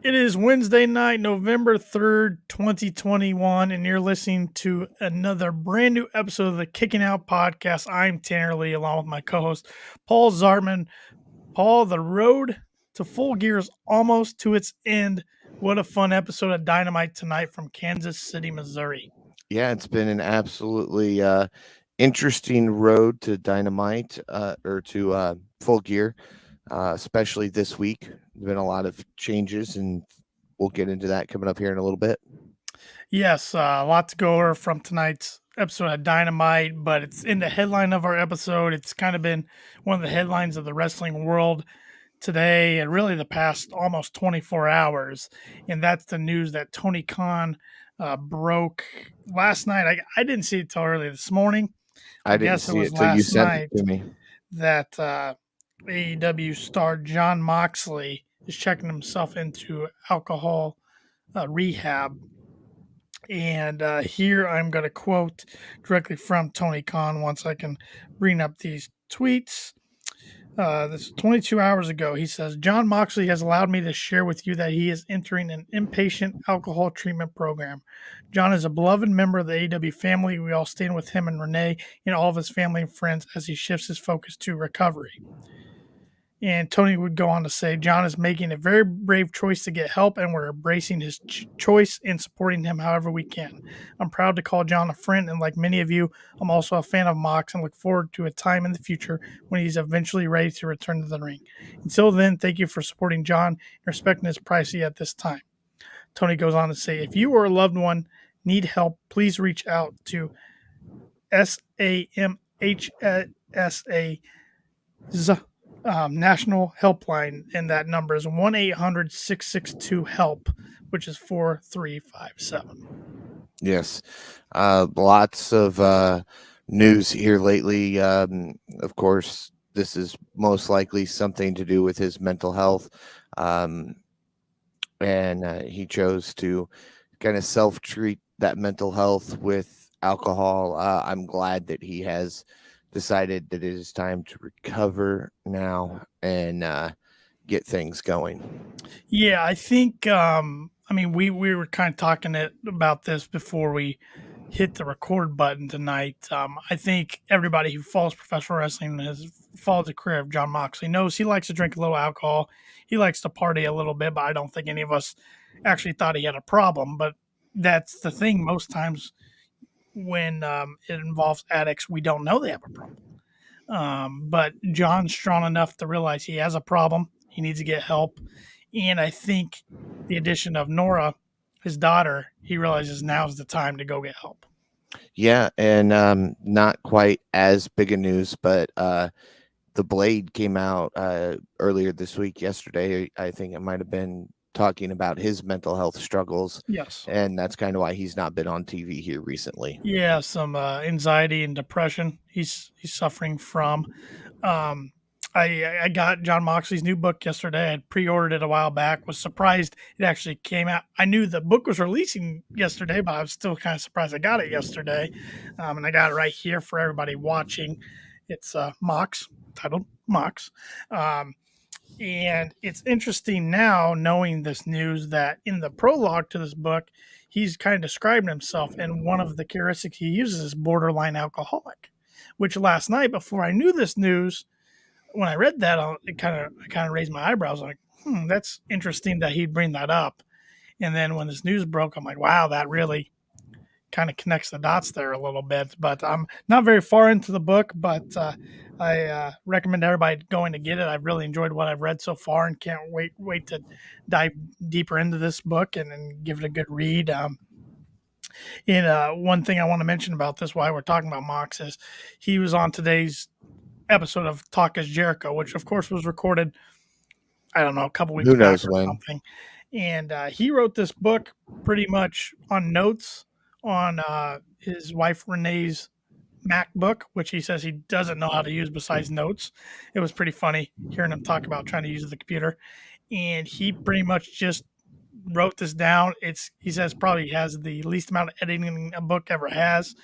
It is Wednesday night, November 3rd, 2021, and you're listening to another brand new episode of the Kicking Out Podcast. I'm Tanner Lee, along with my co host, Paul Zartman. Paul, the road to Full Gear is almost to its end. What a fun episode of Dynamite tonight from Kansas City, Missouri. Yeah, it's been an absolutely interesting road to Dynamite or to Full Gear, especially this week. There's been a lot of changes, and we'll get into that coming up here in a little bit. Yes, a lot to go over from tonight's episode of Dynamite, but it's in the headline of our episode. It's kind of been one of the headlines of the wrestling world today and really the past almost 24 hours. And that's the news that Tony Kahn broke last night. I didn't see it till early this morning. I didn't guess it see was it till you last sent night it to me. that AEW star Jon Moxley is checking himself into alcohol rehab. And here I'm going to quote directly from Tony Kahn once I can bring up these tweets. This is 22 hours ago. He says, Jon Moxley has allowed me to share with you that he is entering an inpatient alcohol treatment program. Jon is a beloved member of the AEW family. We all stand with him and Renee and all of his family and friends as he shifts his focus to recovery. And Tony would go on to say, Jon is making a very brave choice to get help, and we're embracing his choice and supporting him however we can. I'm proud to call Jon a friend, and like many of you, I'm also a fan of Mox and look forward to a time in the future when he's eventually ready to return to the ring. Until then, thank you for supporting Jon and respecting his privacy at this time. Tony goes on to say, if you or a loved one need help, please reach out to SAMHSA national helpline, and that number is 1-800-662-HELP, which is 4357. Yes, lots of news here lately. Of course, this is most likely something to do with his mental health, and he chose to kind of self-treat that mental health with alcohol. I'm glad that he has decided that it is time to recover now and get things going. Yeah, I think we were kind of talking about this before we hit the record button tonight. I think everybody who follows professional wrestling and has followed the career of Jon Moxley knows he likes to drink a little alcohol. He likes to party a little bit, but I don't think any of us actually thought he had a problem. But that's the thing. Most times when it involves addicts, we don't know they have a problem. But Jon's strong enough to realize he has a problem. He needs to get help. And I think the addition of Nora, his daughter, he realizes now's the time to go get help. Yeah, and not quite as big a news, but The Blade came out earlier this week, yesterday. I think it might have been talking about his mental health struggles. Yes. And that's kind of why he's not been on TV here recently. Yeah, some anxiety and depression he's suffering from. I got Jon Moxley's new book yesterday. I had pre-ordered it a while back. Was surprised it actually came out. I knew the book was releasing yesterday, but I was still kind of surprised I got it yesterday. And I got it right here for everybody watching. It's Mox, titled Mox. And it's interesting now knowing this news that in the prologue to this book, he's kind of describing himself, and one of the characteristics he uses is borderline alcoholic, which last night before I knew this news, when I read that, I kind of raised my eyebrows like, that's interesting that he'd bring that up. And then when this news broke, I'm like, wow, that really kind of connects the dots there a little bit. But I'm not very far into the book, but I recommend everybody going to get it. I've really enjoyed what I've read so far and can't wait to dive deeper into this book and give it a good read. One thing I want to mention about this while we're talking about Mox is he was on today's episode of Talk is Jericho, which of course was recorded, I don't know, a couple weeks back or something. And he wrote this book pretty much on notes on his wife Renee's MacBook, which he says he doesn't know how to use besides notes. It was pretty funny hearing him talk about trying to use the computer. And he pretty much just wrote this down. He says probably has the least amount of editing a book ever has.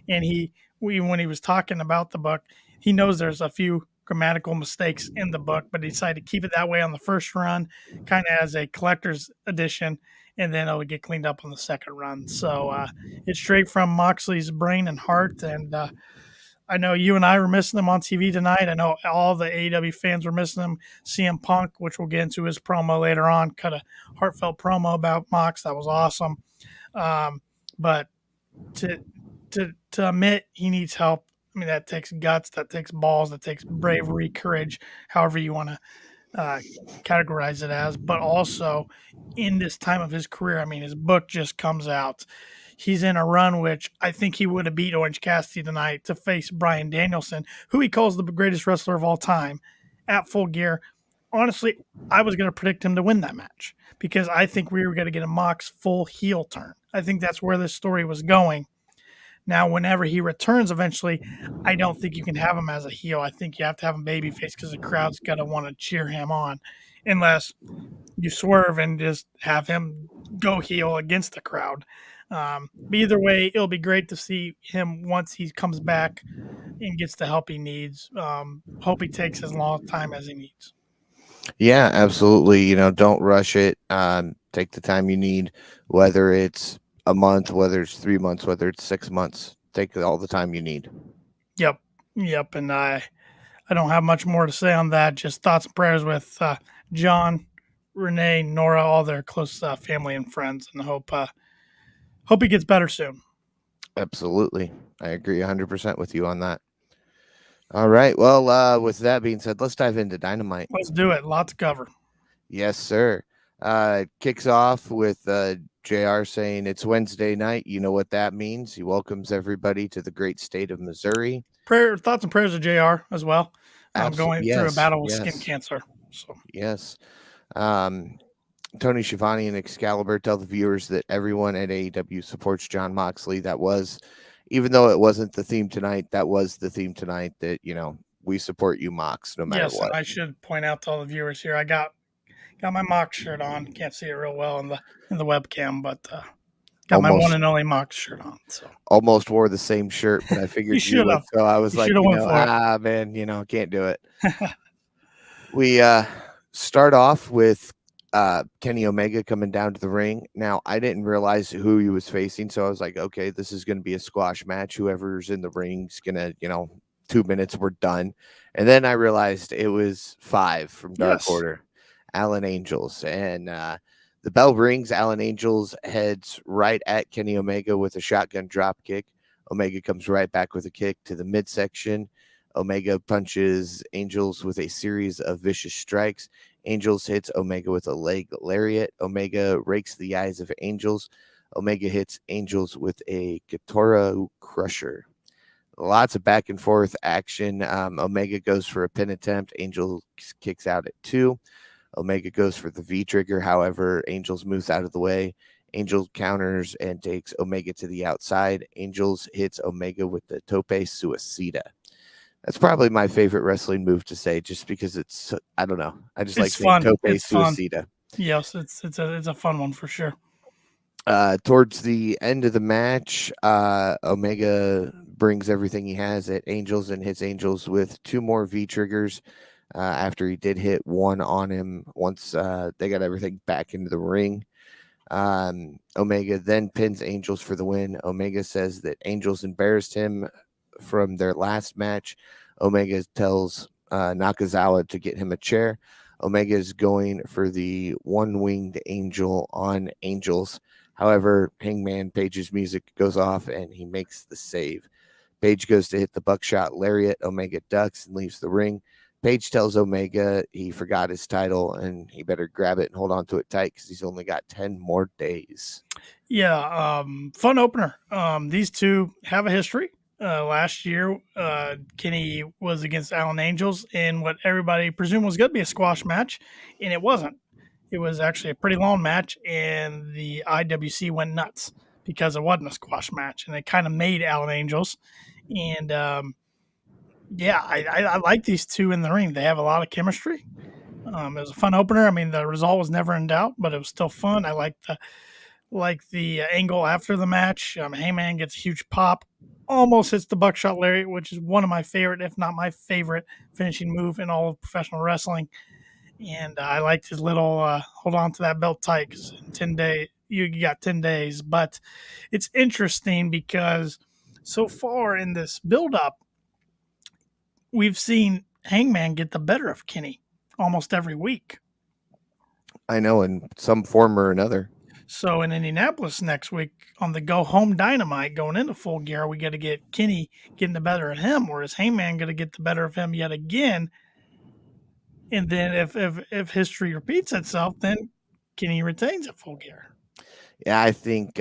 And when he was talking about the book, he knows there's a few grammatical mistakes in the book, but he decided to keep it that way on the first run, kind of as a collector's edition, and then it'll get cleaned up on the second run. So it's straight from Moxley's brain and heart, and I know you and I were missing them on TV tonight. I know all the AEW fans were missing them. CM Punk, which we'll get into his promo later on, cut a heartfelt promo about Mox. That was awesome. But to admit he needs help, I mean, that takes guts, that takes balls, that takes bravery, courage, however you want to categorize it as. But also, in this time of his career, I mean, his book just comes out. He's in a run which I think he would have beat Orange Cassidy tonight to face Bryan Danielson, who he calls the greatest wrestler of all time, at Full Gear. Honestly, I was going to predict him to win that match because I think we were going to get a Mox full heel turn. I think that's where this story was going. Now, whenever he returns eventually, I don't think you can have him as a heel. I think you have to have him babyface because the crowd's going to want to cheer him on, unless you swerve and just have him go heel against the crowd. But either way, it'll be great to see him once he comes back and gets the help he needs. Hope he takes as long time as he needs. Yeah, absolutely. You know, don't rush it. Take the time you need, whether it's a month, whether it's 3 months, whether it's 6 months. Take all the time you need. Yep. And I don't have much more to say on that. Just thoughts and prayers with John, Renee, Nora, all their close family and friends, and hope he gets better soon. Absolutely. I agree 100% with you on that. All right. Well, with that being said, let's dive into Dynamite. Let's do it. Lots to cover. Yes, sir. Kicks off with JR saying it's Wednesday night. You know what that means. He welcomes everybody to the great state of Missouri. Thoughts and prayers to JR as well. Going through a battle with skin cancer. So. Yes. Tony Schiavone and Excalibur tell the viewers that everyone at AEW supports Jon Moxley. That was, even though it wasn't the theme tonight, that was the theme tonight, that, you know, we support you, Mox, no matter what. And I should point out to all the viewers here, I got my Mox shirt on. Can't see it real well in the webcam, but got my one and only Mox shirt on. So almost wore the same shirt, but I figured you would. So I was like, man, you know, can't do it. We start off with Kenny Omega coming down to the ring. Now, I didn't realize who he was facing, so I was like, okay, this is going to be a squash match. Whoever's in the ring's going to, you know, 2 minutes, we're done. And then I realized it was 5 from Dark Order, Alan Angels. And the bell rings. Alan Angels heads right at Kenny Omega with a shotgun drop kick. Omega comes right back with a kick to the midsection. Omega punches Angels with a series of vicious strikes. Angels hits Omega with a leg lariat. Omega rakes the eyes of Angels. Omega hits Angels with a Katora Crusher. Lots of back and forth action. Omega goes for a pin attempt. Angels kicks out at 2. Omega goes for the V trigger. However, Angels moves out of the way. Angels counters and takes Omega to the outside. Angels hits Omega with the Tope Suicida. That's probably my favorite wrestling move to say, just because it's, I don't know. I just like saying Tope Suicida. Yes, it's a fun one for sure. Towards the end of the match, Omega brings everything he has at Angels and hits Angels with 2 more V triggers after he did hit one on him once they got everything back into the ring. Omega then pins Angels for the win. Omega says that Angels embarrassed him from their last match. Omega tells Nakazawa to get him a chair. Omega is going for the one-winged angel on Angels. However, Hangman Page's music goes off and he makes the save. Page goes to hit the buckshot lariat. Omega ducks and leaves the ring. Page tells Omega he forgot his title and he better grab it and hold on to it tight because he's only got 10 more days. Yeah, fun opener. These two have a history. Last year, Kenny was against Alan Angels in what everybody presumed was going to be a squash match, and it wasn't. It was actually a pretty long match, and the IWC went nuts because it wasn't a squash match, and it kind of made Alan Angels. And I like these two in the ring. They have a lot of chemistry. It was a fun opener. I mean, the result was never in doubt, but it was still fun. I like the angle after the match. Heyman gets a huge pop. almost hits the buckshot lariat, which is one of my favorite, if not my favorite, finishing move in all of professional wrestling. And I liked his little hold on to that belt tight because in 10 days, you got 10 days. But it's interesting because so far in this build up, we've seen Hangman get the better of Kenny almost every week. I know, in some form or another. So in Indianapolis next week on the Go Home Dynamite going into Full Gear, we got to get Kenny getting the better of him, or is Hangman going to get the better of him yet again? And then if history repeats itself, then Kenny retains at Full Gear. Yeah, I think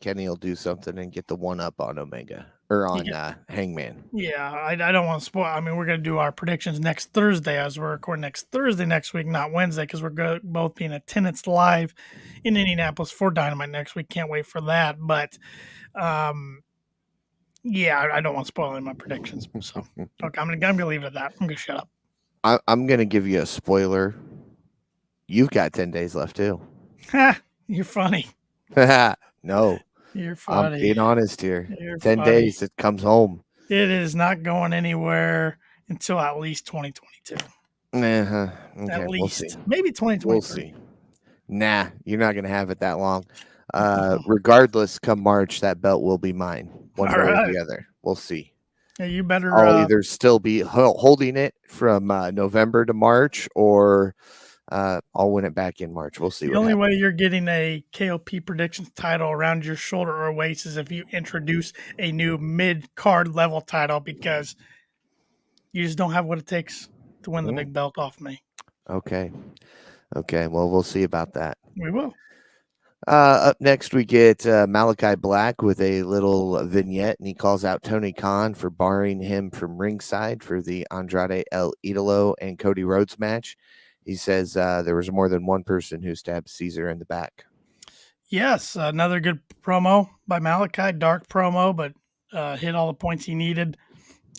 Kenny will do something and get the one up on Omega or on Hangman. Yeah, I don't want to spoil. I mean, we're going to do our predictions next Thursday as we're recording next Thursday next week, not Wednesday, because we're both being attendance live in Indianapolis for Dynamite next week. Can't wait for that. But, yeah, I don't want to spoil any of my predictions. So, okay, I'm gonna leave it at that. I'm gonna shut up. I'm gonna give you a spoiler. You've got 10 days left too. Ha! You're funny. No, You're funny. I'm being honest here. You're 10 funny. days, it comes home. It is not going anywhere until at least 2022. Okay, At least. we'll see. Maybe 2023. We'll see. Nah, you're not gonna have it that long. Regardless, come March, that belt will be mine, one way or the other. We'll see. Yeah, you better. I'll either still be holding it from November to March, or I'll win it back in March. We'll see. The only way you're getting a KOP predictions title around your shoulder or waist is if you introduce a new mid-card level title, because you just don't have what it takes to win the big belt off me. Okay. Well, we'll see about that. We will. Up next, we get Malachi Black with a little vignette, and he calls out Tony Kahn for barring him from ringside for the Andrade El Idolo and Cody Rhodes match. He says there was more than one person who stabbed Caesar in the back. Yes, another good promo by Malachi. Dark promo, but hit all the points he needed.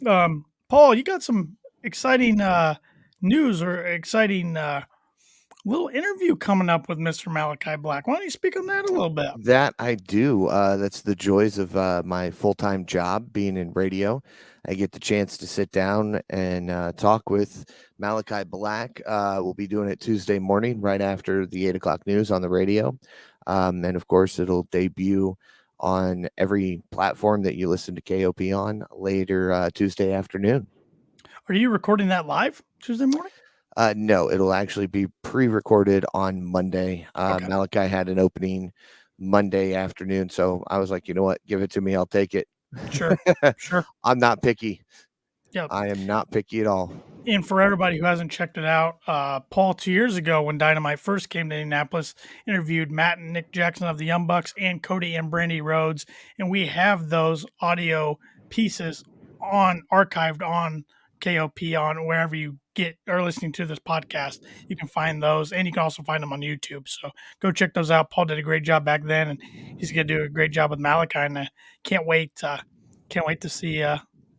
Paul, you got some exciting news or exciting little interview coming up with Mr. Malachi Black. Why don't you speak on that a little bit? That I do. That's the joys of my full-time job being in radio. I get the chance to sit down and talk with Malachi Black. We'll be doing it Tuesday morning right after the 8 o'clock news on the radio. And of course, it'll debut on every platform that you listen to KOP on later Tuesday afternoon. Are you recording that live Tuesday morning? No, it'll actually be pre-recorded on Monday. Okay. Malachi had an opening Monday afternoon, so I was like, you know what, give it to me, I'll take it. Sure. I'm not picky. Yeah, I am not picky at all. And for everybody who hasn't checked it out, Paul 2 years ago when Dynamite first came to Indianapolis interviewed Matt and Nick Jackson of the Young Bucks and Cody and Brandy Rhodes, and we have those audio pieces archived on KOP on wherever you get or listening to this podcast. You can find those, and you can also find them on YouTube. So go check those out. Paul did a great job back then, and he's going to do a great job with Malachi. And I can't wait to see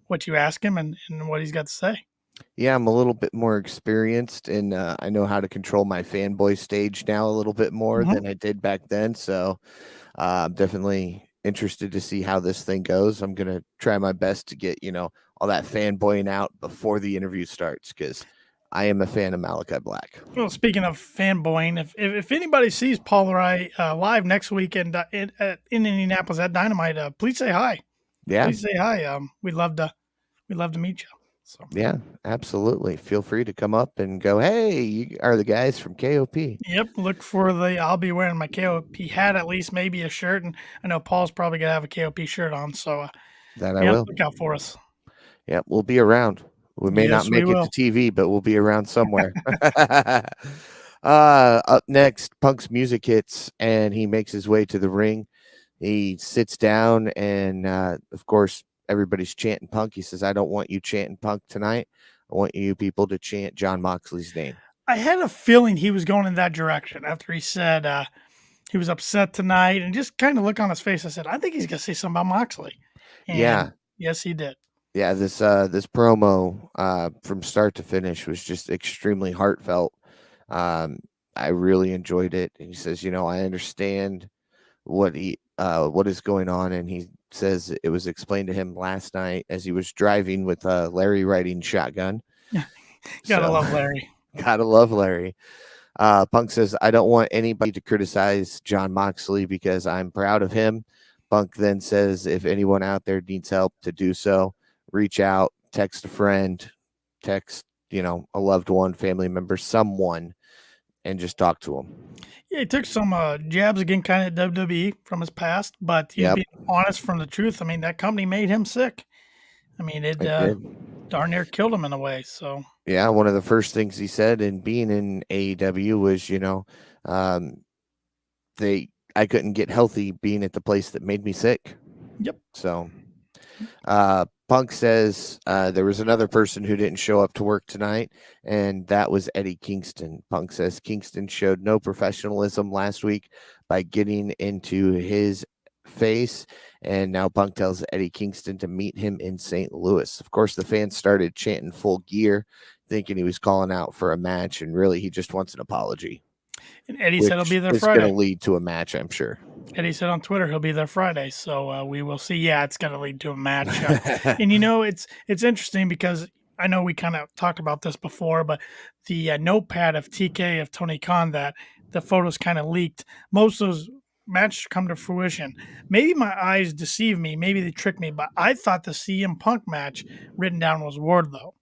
what you ask him and what he's got to say. Yeah, I'm a little bit more experienced, and I know how to control my fanboy stage now a little bit more than I did back then. So I'm definitely interested to see how this thing goes. I'm going to try my best to get, all that fanboying out before the interview starts, because I am a fan of Malachi Black. Well, speaking of fanboying, if anybody sees Paul or I live next week in Indianapolis at Dynamite, please say hi. Yeah, please say hi. We'd love to meet you. So. Yeah, absolutely. Feel free to come up and go, hey, you are the guys from KOP. Yep. Look for I'll be wearing my KOP hat, at least maybe a shirt. And I know Paul's probably going to have a KOP shirt on. So that I will. Look out for us. Yep. We'll be around. We may not make it to TV, but we'll be around somewhere. Up next, Punk's music hits and he makes his way to the ring. He sits down and, of course, everybody's chanting Punk. He says, I don't want you chanting Punk tonight. I want you people to chant Jon Moxley's name. I had a feeling he was going in that direction after he said he was upset tonight, and just kind of look on his face. I said, I think he's going to say something about Moxley. And yes, he did. Yeah, this promo from start to finish was just extremely heartfelt. I really enjoyed it. And he says, I understand what is going on, and he says it was explained to him last night as he was driving with Larry riding shotgun. Gotta So, love Larry. gotta love Larry. Punk says, I don't want anybody to criticize Jon Moxley because I'm proud of him. Punk then says, if anyone out there needs help to do so, reach out, text a friend, text, a loved one, family member, someone, and just talk to him. Yeah, he took some jabs again, kind of at WWE from his past, but he's Yep. being honest from the truth. I mean, that company made him sick. I mean, it It did. darn near killed him in a way. So Yeah, one of the first things he said in being in AEW was, um, I couldn't get healthy being at the place that made me sick. yep. So Punk says there was another person who didn't show up to work tonight, and that was Eddie Kingston. Punk says Kingston showed no professionalism last week by getting into his face, and now Punk tells Eddie Kingston to meet him in St. Louis. Of course, the fans started chanting Full Gear, thinking he was calling out for a match, and really he just wants an apology. And Eddie said he'll be there It's Friday. going to lead to a match, I'm sure. Eddie said on Twitter he'll be there Friday, so we will see. Yeah, it's going to lead to a match, and it's interesting because I know we kind of talked about this before, but the notepad of TK of Tony Kahn that the photos kind of leaked. Most of those matches come to fruition. Maybe my eyes deceive me. Maybe they trick me, but I thought the CM Punk match written down was Wardlow.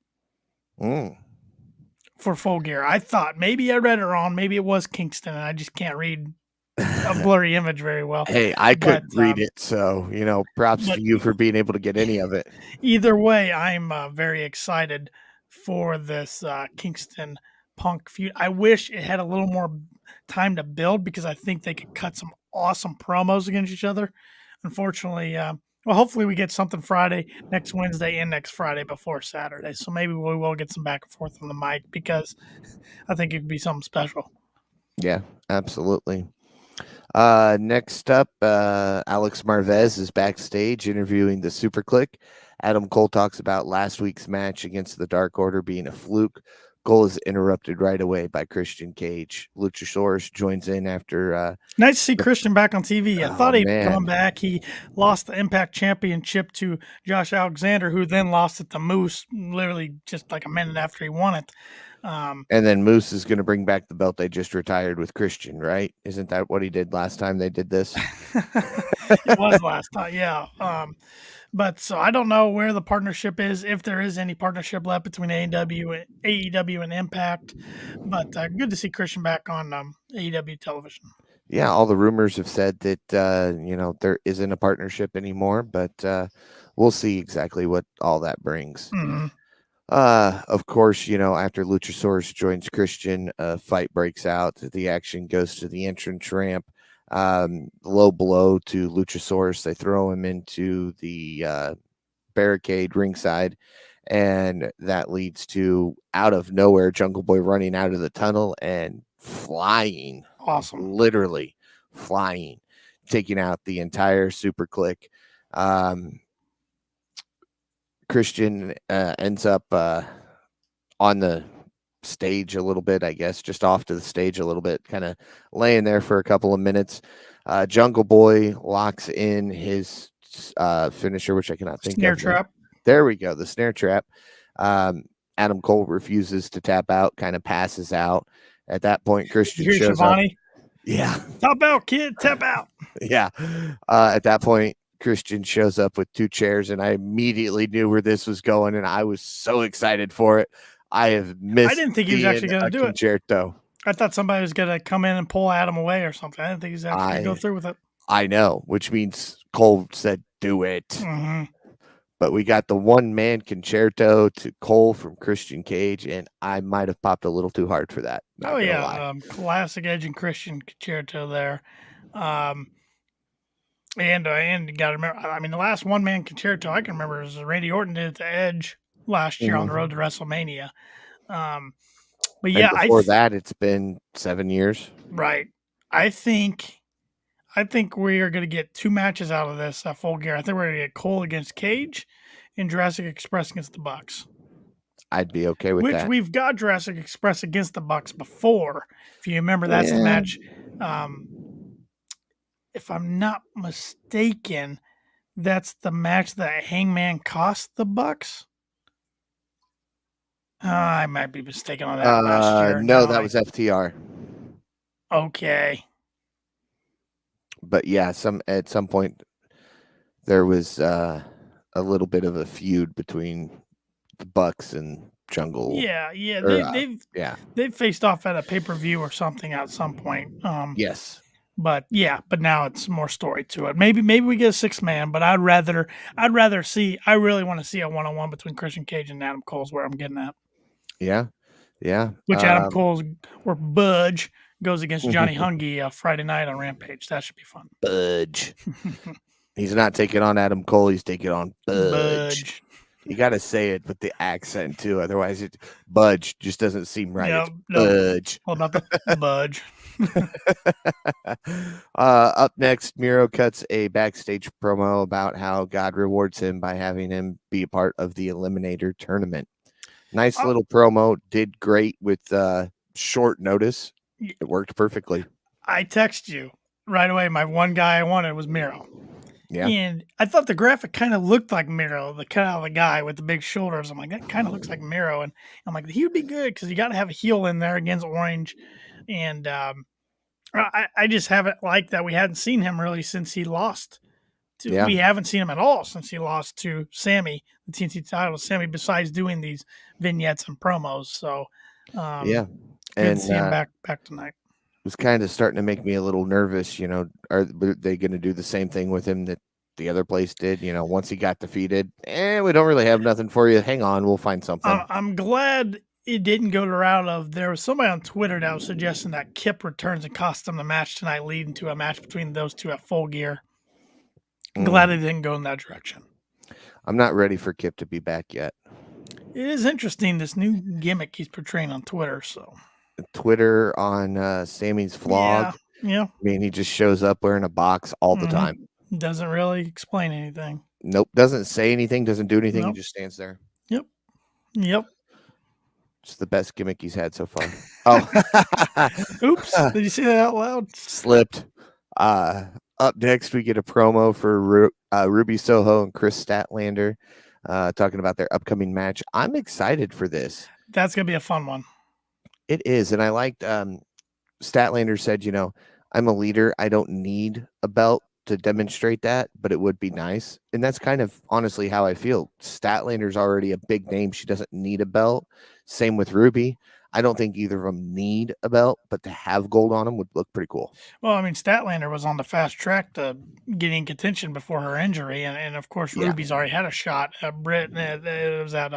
For Full Gear. I thought maybe I read it wrong. Maybe it was Kingston, and I just can't read a blurry image very well. Hey, I couldn't read it, so props to you for being able to get any of it. Either way, I'm very excited for this Kingston Punk feud. I wish it had a little more time to build because I think they could cut some awesome promos against each other. Unfortunately, well, hopefully we get something Friday, next Wednesday, and next Friday before Saturday. So maybe we will get some back and forth on the mic because I think it could be something special. Yeah, absolutely. Next up, Alex Marvez is backstage interviewing the Super Click. Adam Cole talks about last week's match against the Dark Order being a fluke. Cole is interrupted right away by Christian Cage. Luchasaurus joins in after. Nice to see Christian back on TV. I thought he'd man. come back. He lost the Impact Championship to Josh Alexander, who then lost it to Moose literally just like a minute after he won it. And then Moose is going to bring back the belt they just retired with Christian, right? Isn't that what he did last time they did this? It was last time, yeah. But so I don't know where the partnership is, if there is any partnership left between AEW and Impact. But good to see Christian back on AEW television. Yeah, all the rumors have said that there isn't a partnership anymore, but we'll see exactly what all that brings. Mm-hmm. Of course, after Luchasaurus joins Christian, a fight breaks out. The action goes to the entrance ramp. Low blow to Luchasaurus. They throw him into the barricade ringside, and that leads to out of nowhere Jungle Boy running out of the tunnel and flying. Awesome. Literally flying, taking out the entire Super Click. Christian ends up on the stage a little bit, I guess, just off to the stage a little bit, kind of laying there for a couple of minutes. Jungle Boy locks in his finisher, which I cannot think snare of. Snare trap. There we go, the snare trap. Adam Cole refuses to tap out, kind of passes out. At that point, Christian shows Shivani. up. Yeah. Tap out, kid. Tap out. Yeah. At that point, Christian shows up with two chairs, and I immediately knew where this was going, and I was so excited for it. I have missed. I didn't think he was actually going to do concerto. I thought somebody was going to come in and pull Adam away or something. I didn't think he was actually going to go through with it. I know, which means Cole said, "Do it." Mm-hmm. But we got the one-man concerto to Cole from Christian Cage, and I might have popped a little too hard for that. Oh yeah, classic Edge and Christian concerto there. And you got to remember, I mean, the last one-man concerto I can remember is Randy Orton did it to Edge last year on the road to WrestleMania. But yeah, before that, it's been 7 years. Right. I think we are going to get two matches out of this Full Gear. I think we're going to get Cole against Cage and Jurassic Express against the Bucks. I'd be okay with that. Which we've got Jurassic Express against the Bucks before. If you remember, that's the match. If I'm not mistaken, that's the match that Hangman cost the Bucks. I might be mistaken on that last year. No, that was FTR. Okay. But yeah, at some point there was a little bit of a feud between the Bucks and Jungle. Yeah. Or, They've faced off at a pay-per-view or something at some point. Yes. But now it's more story to it. Maybe we get a 6-man, but I'd rather see. I really want to see a 1-on-1 between Christian Cage and Adam Cole's where I'm getting at. Yeah. Which Adam Cole's or Budge goes against Johnny Hungy Friday night on Rampage. That should be fun. Budge. He's not taking on Adam Cole. He's taking on Budge. You got to say it with the accent too. Otherwise, Budge just doesn't seem right. Yeah, Budge. All about the Budge. Up next, Miro cuts a backstage promo about how God rewards him by having him be a part of the Eliminator tournament. Nice little promo. Did great with short notice. It worked perfectly. I text you right away. My one guy I wanted was Miro. Yeah. And I thought the graphic kind of looked like Miro, the kind of the guy with the big shoulders. I'm like, that kind of looks like Miro. And I'm like, he would be good because you got to have a heel in there against Orange. And I just haven't liked that we hadn't seen him really since he lost. We haven't seen him at all since he lost to Sammy, the TNT title. Sammy, besides doing these vignettes and promos. So, good to see him back tonight. It was kind of starting to make me a little nervous. Are they going to do the same thing with him that the other place did? Once he got defeated, we don't really have nothing for you. Hang on, we'll find something. I'm glad it didn't go the route of there was somebody on Twitter that was suggesting that Kip returns and cost them the match tonight, leading to a match between those two at Full Gear. Glad it didn't go in that direction. I'm not ready for Kip to be back yet. It is interesting, this new gimmick he's portraying on Twitter. So Twitter on Sammy's vlog. Yeah. I mean, he just shows up wearing a box all the time. Doesn't really explain anything. Nope. Doesn't say anything. Doesn't do anything. Nope. He just stands there. Yep. It's the best gimmick he's had so far. Oh. Oops. Did you say that out loud? Slipped. Up next, we get a promo for Ruby Soho and Chris Statlander talking about their upcoming match. I'm excited for this. That's going to be a fun one. It is. And I liked Statlander said, I'm a leader. I don't need a belt to demonstrate that, but it would be nice. And that's kind of honestly how I feel. Statlander's already a big name. She doesn't need a belt. Same with Ruby. I don't think either of them need a belt, but to have gold on them would look pretty cool. Well, I mean, Statlander was on the fast track to getting contention before her injury, and of course, Ruby's already had a shot at Britt. It was at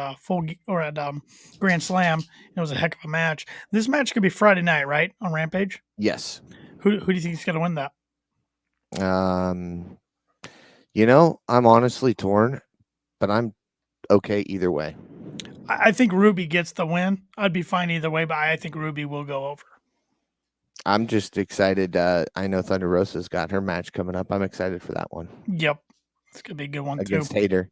Grand Slam. It was a heck of a match. This match could be Friday night, right, on Rampage? Yes. Who do you think is going to win that? I'm honestly torn, but I'm okay either way. I think Ruby gets the win. I'd be fine either way, but I think Ruby will go over. I'm just excited. I know Thunder Rosa's got her match coming up. I'm excited for that one. Yep. It's going to be a good one, against Hater,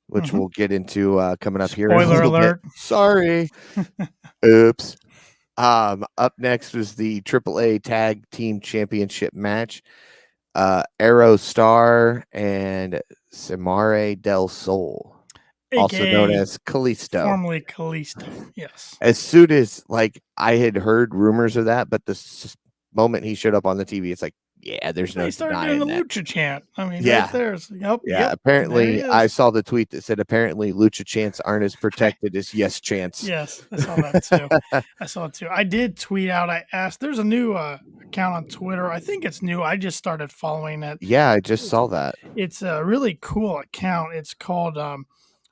which we'll get into coming up here. Spoiler alert. Sorry. Oops. Up next was the AAA Tag Team Championship match. Aero Star and Samare Del Sol. Also known as Kalisto. Formerly Kalisto, yes. As soon as I had heard rumors of that, but the moment he showed up on the TV, it's like, there's no denying that. They started doing the Lucha chant. I mean, right there's yep. Apparently, I saw the tweet that said apparently Lucha chants aren't as protected as yes chants. Yes, I saw that too. I did tweet out. I asked. There's a new account on Twitter. I think it's new. I just started following it. Yeah, I just saw that. It's a really cool account. It's called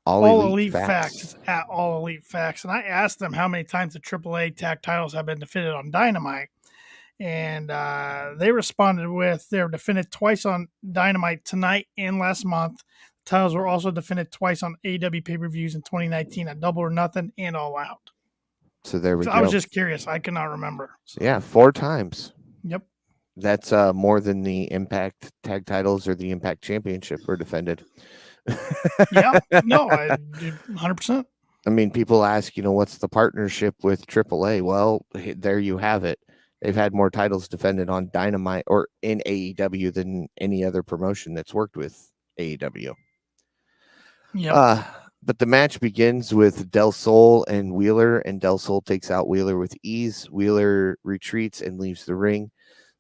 All Elite Facts. It's at All Elite Facts. And I asked them how many times the AAA tag titles have been defended on Dynamite. And they responded with they were defended twice on Dynamite tonight and last month. The titles were also defended twice on AEW pay-per-views in 2019 at Double or Nothing and All Out. So there we go. I was just curious. I could not remember. So. 4 times. Yep. That's more than the Impact tag titles or the Impact Championship were defended. Yeah, no, 100%. I mean, people ask, what's the partnership with AAA? Well, there you have it. They've had more titles defended on Dynamite or in AEW than any other promotion that's worked with AEW. Yep. But the match begins with Del Sol and Wheeler, and Del Sol takes out Wheeler with ease. Wheeler retreats and leaves the ring.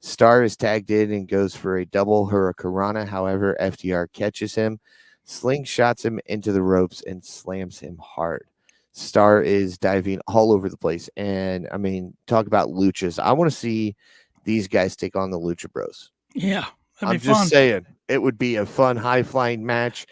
Star is tagged in and goes for a double Hurricanrana. However, FTR catches him, slingshots him into the ropes, and slams him hard. Star is diving all over the place. And I mean, talk about luchas. I want to see these guys take on the Lucha Bros. Yeah. That'd I'm be just fun. saying, it would be a fun, high flying match.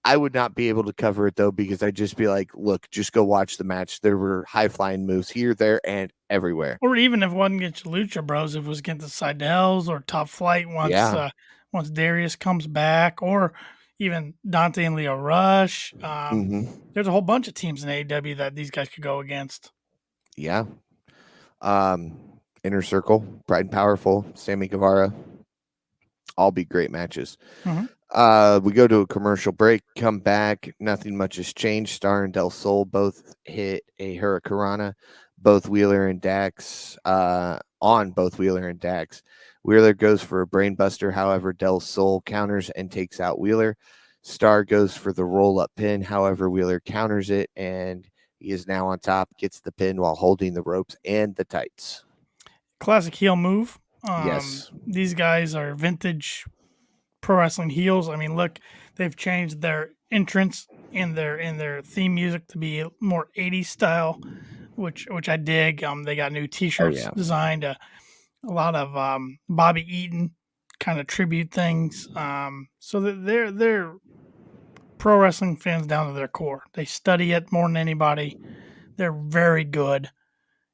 I would not be able to cover it though, because I'd just be like, look, just go watch the match. There were high flying moves here, there, and everywhere. Or even if it wasn't against Lucha Bros, if it was against the Seidels or Top Flight once Darius comes back, or even Dante and Leo Rush. There's a whole bunch of teams in AEW that these guys could go against. Yeah. Inner Circle, Bright and Powerful, Sammy Guevara. All be great matches. We go to a commercial break, come back. Nothing much has changed. Star and Del Sol both hit a Hurricanrana. Both Wheeler and Dax on both Wheeler and Dax. Wheeler goes for a brainbuster. However, Del Sol counters and takes out Wheeler. Star goes for the roll-up pin. However, Wheeler counters it, and he is now on top, gets the pin while holding the ropes and the tights. Classic heel move. Yes. These guys are vintage pro wrestling heels. I mean, look, they've changed their entrance in their theme music to be more 80s style, which I dig. They got new T-shirts designed. A lot of Bobby Eaton kind of tribute things. So that they're pro wrestling fans down to their core. They study it more than anybody. They're very good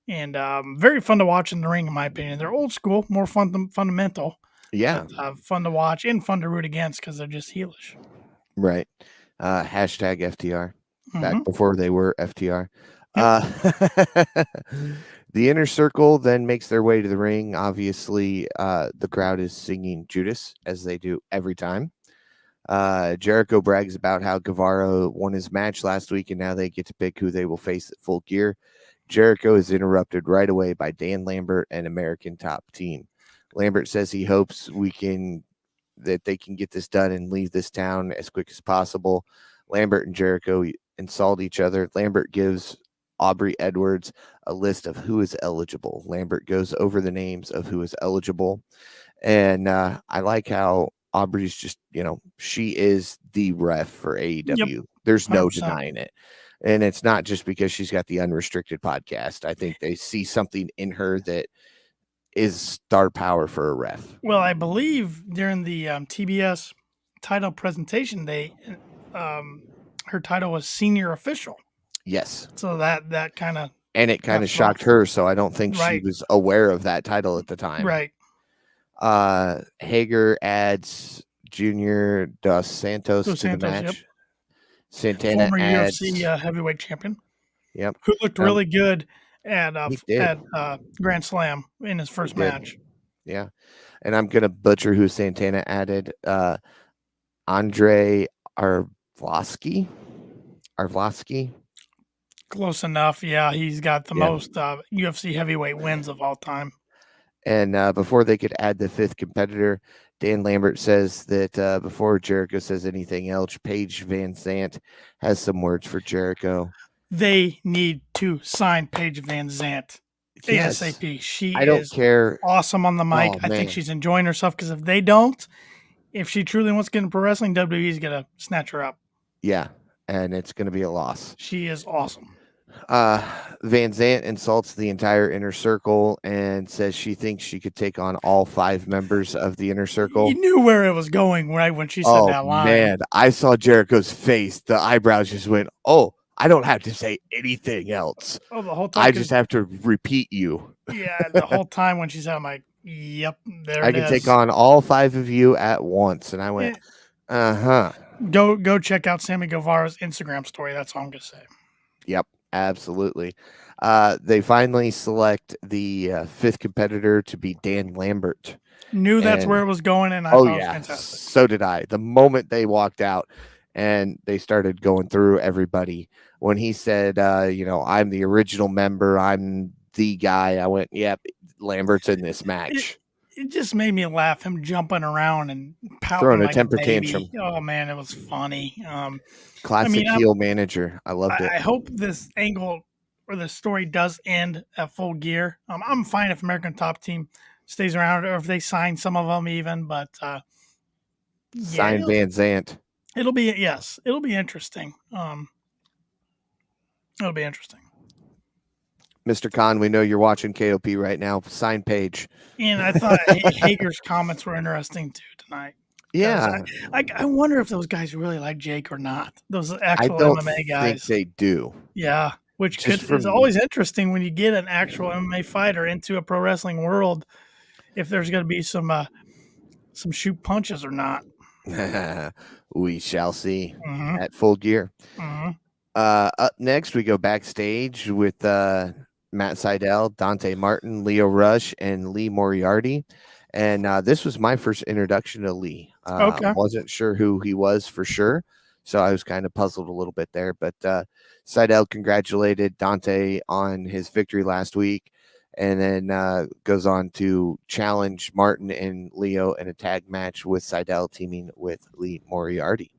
and very fun to watch in the ring, in my opinion. They're old school, more fundamental. Yeah. But, fun to watch and fun to root against because they're just heelish. Right. Hashtag FTR. Back before they were FTR. The Inner Circle then makes their way to the ring. Obviously, the crowd is singing Judas, as they do every time. Jericho brags about how Guevara won his match last week, and now they get to pick who they will face at Full Gear. Jericho is interrupted right away by Dan Lambert and American Top Team. Lambert says he hopes that they can get this done and leave this town as quick as possible. Lambert and Jericho insult each other. Lambert gives Aubrey Edwards a list of who is eligible. Lambert goes over the names of who is eligible. And I like how Aubrey's just, she is the ref for AEW. Yep. There's no 100%. denying it. And it's not just because she's got the unrestricted podcast. I think they see something in her that is star power for a ref. Well, I believe during the TBS title presentation, her title was senior official. Yes. So that kind of and it kind of shocked her. So I don't think she was aware of that title at the time. Right. Hager adds Junior Dos Santos to the match. Yep. Santana former adds UFC heavyweight champion. Yep. Who looked really good at Grand Slam in his first match. Yeah. And I'm gonna butcher who Santana added. Andre Arvlovsky. Close enough. Yeah, he's got the most UFC heavyweight wins of all time. And before they could add the fifth competitor, Dan Lambert says that before Jericho says anything else, Paige Van Zant has some words for Jericho. They need to sign Paige Van Zant ASAP. She is awesome on the mic. I think she's enjoying herself because if they don't, if she truly wants to get into pro wrestling, WWE's going to snatch her up. Yeah, and it's going to be a loss. She is awesome. Van Zant insults the entire Inner Circle and says she thinks she could take on all 5 members of the Inner Circle. You knew where it was going right when she said that line. Man, I saw Jericho's face. The eyebrows just went, oh, I don't have to say anything else. Oh, the whole time. I just have to repeat you. Yeah, the whole time when she said, I'm like, yep, there it is. I can take on all 5 of you at once. And I went, Go check out Sammy Guevara's Instagram story. That's all I'm going to say. Yep. Absolutely. They finally select the 5th competitor to be Dan Lambert. Knew that's where it was going, and I thought it was fantastic. So did I. The moment they walked out and they started going through everybody, when he said, I'm the original member, I'm the guy, I went, yep, Lambert's in this match. it just made me laugh. Him jumping around and pouting Throwing a like a temper baby. tantrum. Oh man, it was funny. I Classic mean, heel manager. I loved it. I hope this angle or the story does end at Full Gear. I'm fine if American Top Team stays around or if they sign some of them even, but yeah, Sign Van Zant. it'll be yes, it'll be interesting. It'll be interesting. Mr. Kahn, we know you're watching KOP right now. Sign Page. And I thought Hager's comments were interesting too tonight. Yeah. I wonder if those guys really like Jake or not. Those I actual don't MMA think guys. they do. Yeah, which Just is from always interesting when you get an actual MMA fighter into a pro wrestling world. If there's going to be some shoot punches or not. we shall see Mm-hmm. at Full Gear. Mm-hmm. Up next, we go backstage with Matt Seidel, Dante Martin, Leo Rush, and Lee Moriarty. And this was my first introduction to Lee. Okay. Wasn't sure who he was for sure, so I was kind of puzzled a little bit there. But Seidel congratulated Dante on his victory last week, and then goes on to challenge Martin and Leo in a tag match with Seidel teaming with Lee Moriarty.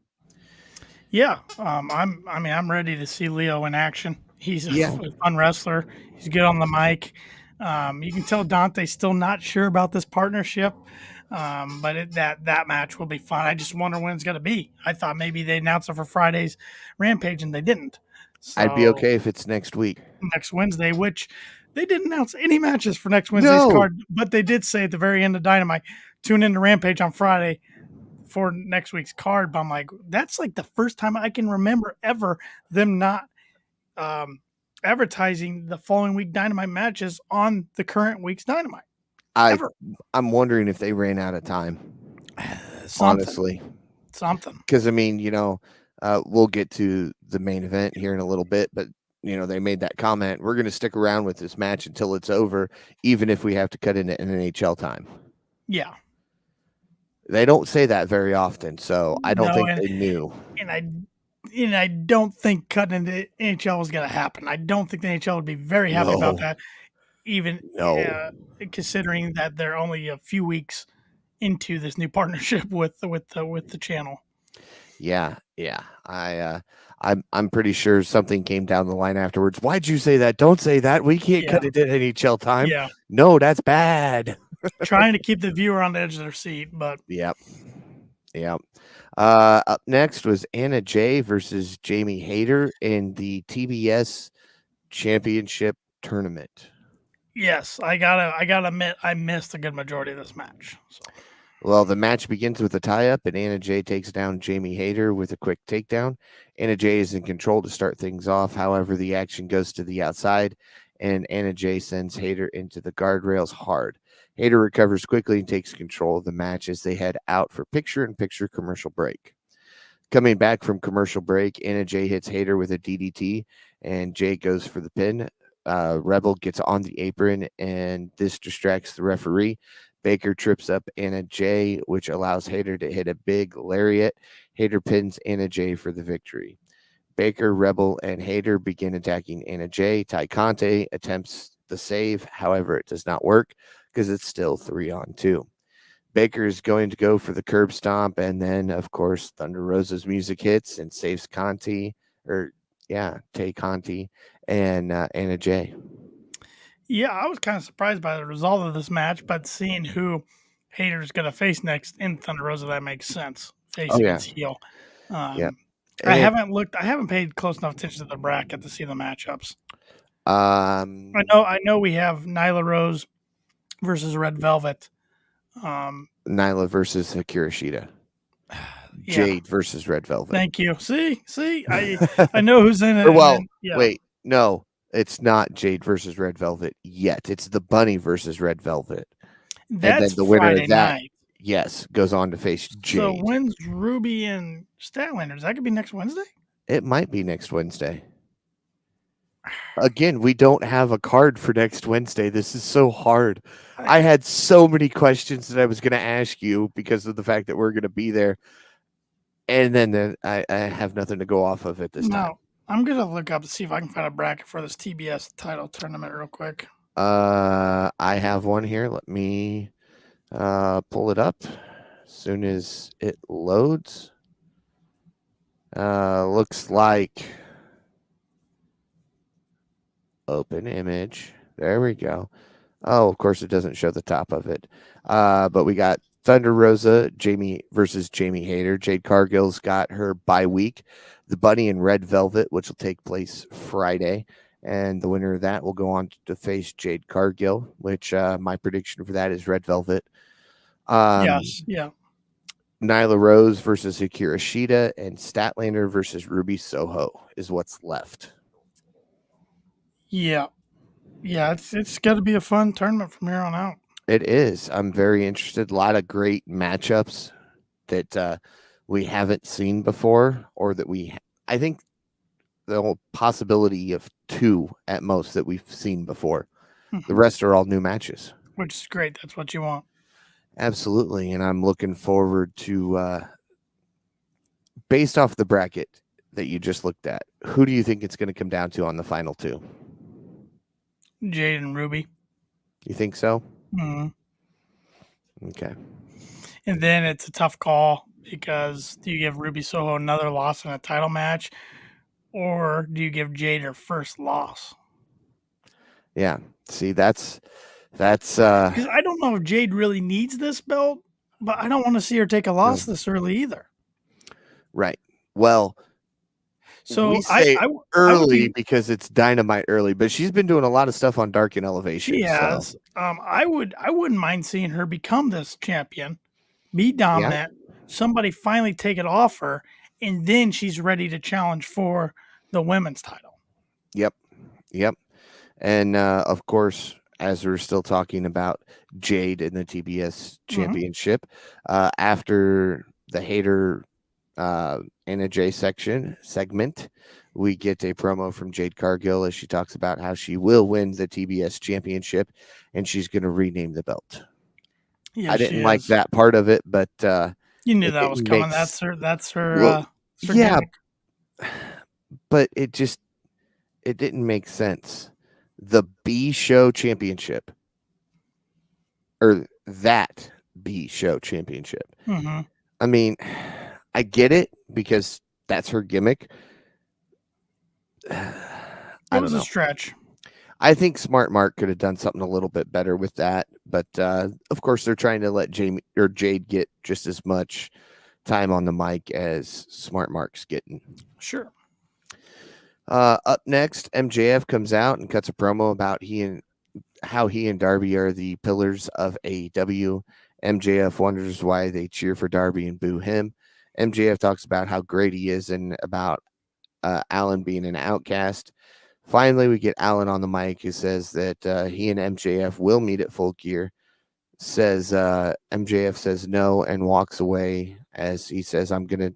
Yeah, I'm ready to see Leo in action. He's a Yeah. fun wrestler. He's good on the mic. You can tell Dante's still not sure about this partnership, but that match will be fun. I just wonder when it's going to be. I thought maybe they announced it for Friday's Rampage, and they didn't. So I'd be okay if it's next week. next Wednesday, which they didn't announce any matches for next Wednesday's card, but they did say at the very end of Dynamite, tune into Rampage on Friday for next week's card. But I'm like, that's like the first time I can remember ever them not advertising the following week Dynamite matches on the current week's Dynamite. I'm wondering if they ran out of time. Honestly, something. Because I mean, we'll get to the main event here in a little bit, but they made that comment. We're going to stick around with this match until it's over, even if we have to cut into NHL time. Yeah. They don't say that very often, so I don't think they knew. And I don't think cutting into NHL was going to happen. I don't think the NHL would be very happy about that, even considering that they're only a few weeks into this new partnership with the channel. Yeah. I'm pretty sure something came down the line afterwards. Why'd you say that? Don't say that. We can't cut it at NHL time. Yeah. No, that's bad. Trying to keep the viewer on the edge of their seat, but Yep. Up next was Anna Jay versus Jamie Hayter in the TBS Championship Tournament. Yes, I gotta admit I missed a good majority of this match. So. Well, the match begins with a tie-up, and Anna Jay takes down Jamie Hayter with a quick takedown. Anna Jay is in control to start things off. However, the action goes to the outside, and Anna Jay sends Hayter into the guardrails hard. Hayter recovers quickly and takes control of the match as they head out for picture-in-picture commercial break. Coming back from commercial break, Anna Jay hits Hayter with a DDT, and Jay goes for the pin. Rebel gets on the apron, and this distracts the referee. Baker trips up Anna Jay, which allows Hayter to hit a big lariat. Hayter pins Anna Jay for the victory. Baker, Rebel, and Hayter begin attacking Anna Jay. Ty Conte attempts the save. However, it does not work because it's still 3-on-2. Baker is going to go for the curb stomp, and then, of course, Thunder Rosa's music hits and saves Tay Conti and Anna Jay. Yeah, I was kind of surprised by the result of this match, but seeing who Hayter's going to face next in Thunder Rosa, that makes sense. Face against heel. I haven't paid close enough attention to the bracket to see the matchups. I know we have Nyla Rose versus Red Velvet. Nyla versus Akira Shida. Jade versus Red Velvet. Thank you. See, I know who's in it. Wait, no, it's not Jade versus Red Velvet yet. It's the Bunny versus Red Velvet. That's and then the winner Friday of that, night. Yes, goes on to face Jade. So when's Ruby and Statlander? That could be next Wednesday? It might be next Wednesday. Again, we don't have a card for next Wednesday. This is so hard. I had so many questions that I was going to ask you because of the fact that we're going to be there. And then I have nothing to go off of at this time. I'm going to look up to see if I can find a bracket for this TBS title tournament real quick. I have one here. Let me Pull it up as soon as it loads. Looks like open image. There we go. Oh, of course, it doesn't show the top of it. But we got Thunder Rosa, Jamie versus Jamie Hayter. Jade Cargill's got her bye week. The Bunny and Red Velvet, which will take place Friday. And the winner of that will go on to face Jade Cargill, which my prediction for that is Red Velvet. Yes. Yeah. Nyla Rose versus Akira Shida, and Statlander versus Ruby Soho is what's left. Yeah. Yeah. It's got to be a fun tournament from here on out. It is. I'm very interested. A lot of great matchups that we haven't seen before, or that I think the whole possibility of 2 at most that we've seen before. The rest are all new matches. Which is great. That's what you want. Absolutely. And I'm looking forward to, based off the bracket that you just looked at, who do you think it's going to come down to on the final 2? Jade and Ruby. You think so? Mm-hmm. Okay. And then it's a tough call because do you give Ruby Soho another loss in a title match, or do you give Jade her first loss? Yeah. See, that's because I don't know if Jade really needs this belt, but I don't want to see her take a loss this early either. Right. Well, so we say I early because it's Dynamite early, but she's been doing a lot of stuff on Dark and Elevation. She has. So. I wouldn't mind seeing her become this champion, be dominant, somebody finally take it off her, and then she's ready to challenge for the women's title. Yep. And of course, as we're still talking about Jade in the TBS championship, after the Hater Anna J segment, we get a promo from Jade Cargill as she talks about how she will win the TBS championship and she's going to rename the belt. Yeah, I didn't like that part of it, but you knew that was coming. That's her gimmick. But it didn't make sense. The B Show Championship, or that B Show Championship. Mm-hmm. I mean, I get it because that's her gimmick. It was a stretch. I think Smart Mark could have done something a little bit better with that, but of course they're trying to let Jade get just as much time on the mic as Smart Mark's getting. Sure. Up next, MJF comes out and cuts a promo about how he and Darby are the pillars of AEW. MJF wonders why they cheer for Darby and boo him. MJF talks about how great he is and about Alan being an outcast. Finally, we get Alan on the mic who says that he and MJF will meet at Full Gear. MJF says no and walks away as he says, I'm going to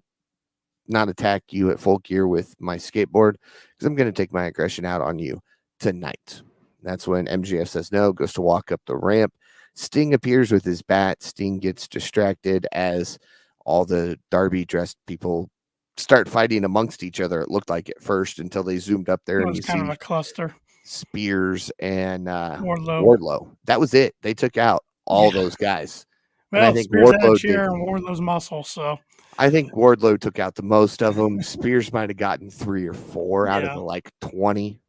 not attack you at Full Gear with my skateboard because I'm going to take my aggression out on you tonight. That's when MJF says no, goes to walk up the ramp. Sting appears with his bat. Sting gets distracted as all the Darby dressed people start fighting amongst each other. It looked like at first until they zoomed up there and you kind see of a cluster. Spears and Wardlow. That was it. They took out all those guys. Well, and I think Spears had a chair and Wardlow's muscle, so I think Wardlow took out the most of them. Spears might have gotten 3 or 4 out of the like 20.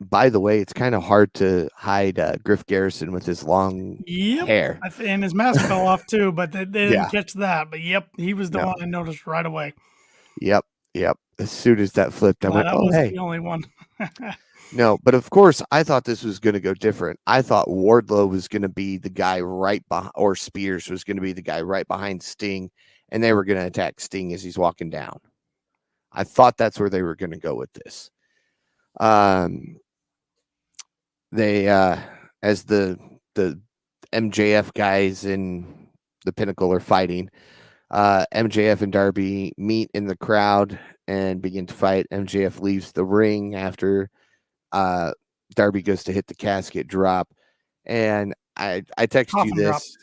By the way, it's kind of hard to hide Griff Garrison with his long hair. And his mask fell off too, but they didn't catch that. But he was the one I noticed right away. Yep. As soon as that flipped, I went, that wasn't the only one. No, but of course, I thought this was going to go different. I thought Wardlow was going to be the guy right behind, or Spears was going to be the guy right behind Sting, and they were going to attack Sting as he's walking down. I thought that's where they were going to go with this. They, as the MJF guys in the Pinnacle are fighting, MJF and Darby meet in the crowd and begin to fight. MJF leaves the ring after Darby goes to hit the casket drop, and I texted you this,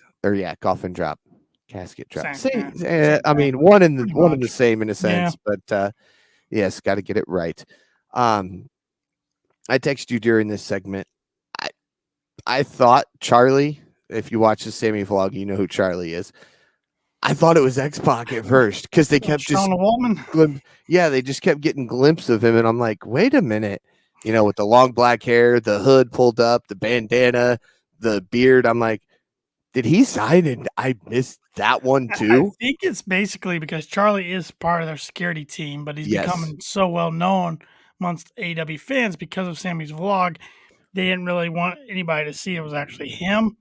coffin drop, casket drop. Same, I mean, one in the same in a sense, but yes, got to get it right. I texted you during this segment. I thought Charlie if you watch the Sammy vlog, you know who Charlie is. I thought it was X-Pac at first because they kept just Shauna Waltman. they just kept getting glimpses of him, and I'm like, wait a minute, with the long black hair, the hood pulled up, the bandana, the beard. I'm like, did he sign? And I missed that one I too. think it's basically because Charlie is part of their security team, but he's Yes, becoming so well known amongst AEW fans because of Sammy's vlog. They didn't really want anybody to see it was actually him.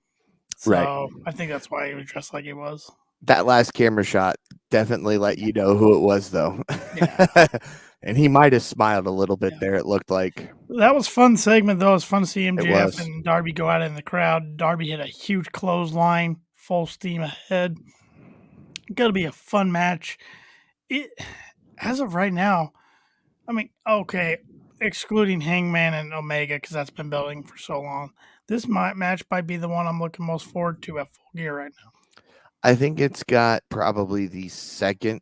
right. So I think that's why he was dressed like he was. That last camera shot definitely let you know who it was, though. Yeah. And he might have smiled a little bit Yeah. there. It looked like That was fun segment though. It was fun to see it MJF was. and Darby go out in the crowd. Darby hit a huge clothesline, full steam ahead. Gonna be a fun match. It as of right now, I mean, okay, excluding Hangman and Omega because that's been building for so long. This match might be the one I'm looking most forward to at Full Gear right now. I think it's got probably the second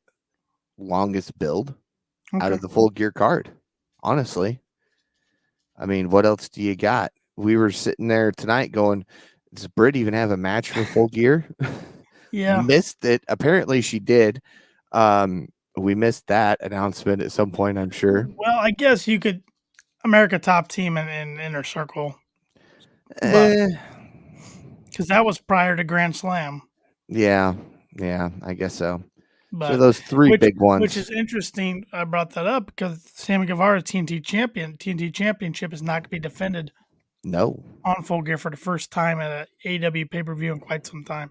longest build out of the Full Gear card. Honestly, I mean, what else do you got? We were sitting there tonight going, does Britt even have a match for Full Gear? Yeah. Missed it. Apparently she did. We missed that announcement at some point, I'm sure. Well, I guess you could America Top Team in Inner Circle, but because that was prior to Grand Slam. Yeah, I guess so. But So those three big ones. Which is interesting. I brought that up because Sammy Guevara TNT champion. TNT championship is not going to be defended. No. On Full Gear for the first time at an AEW pay-per-view in quite some time.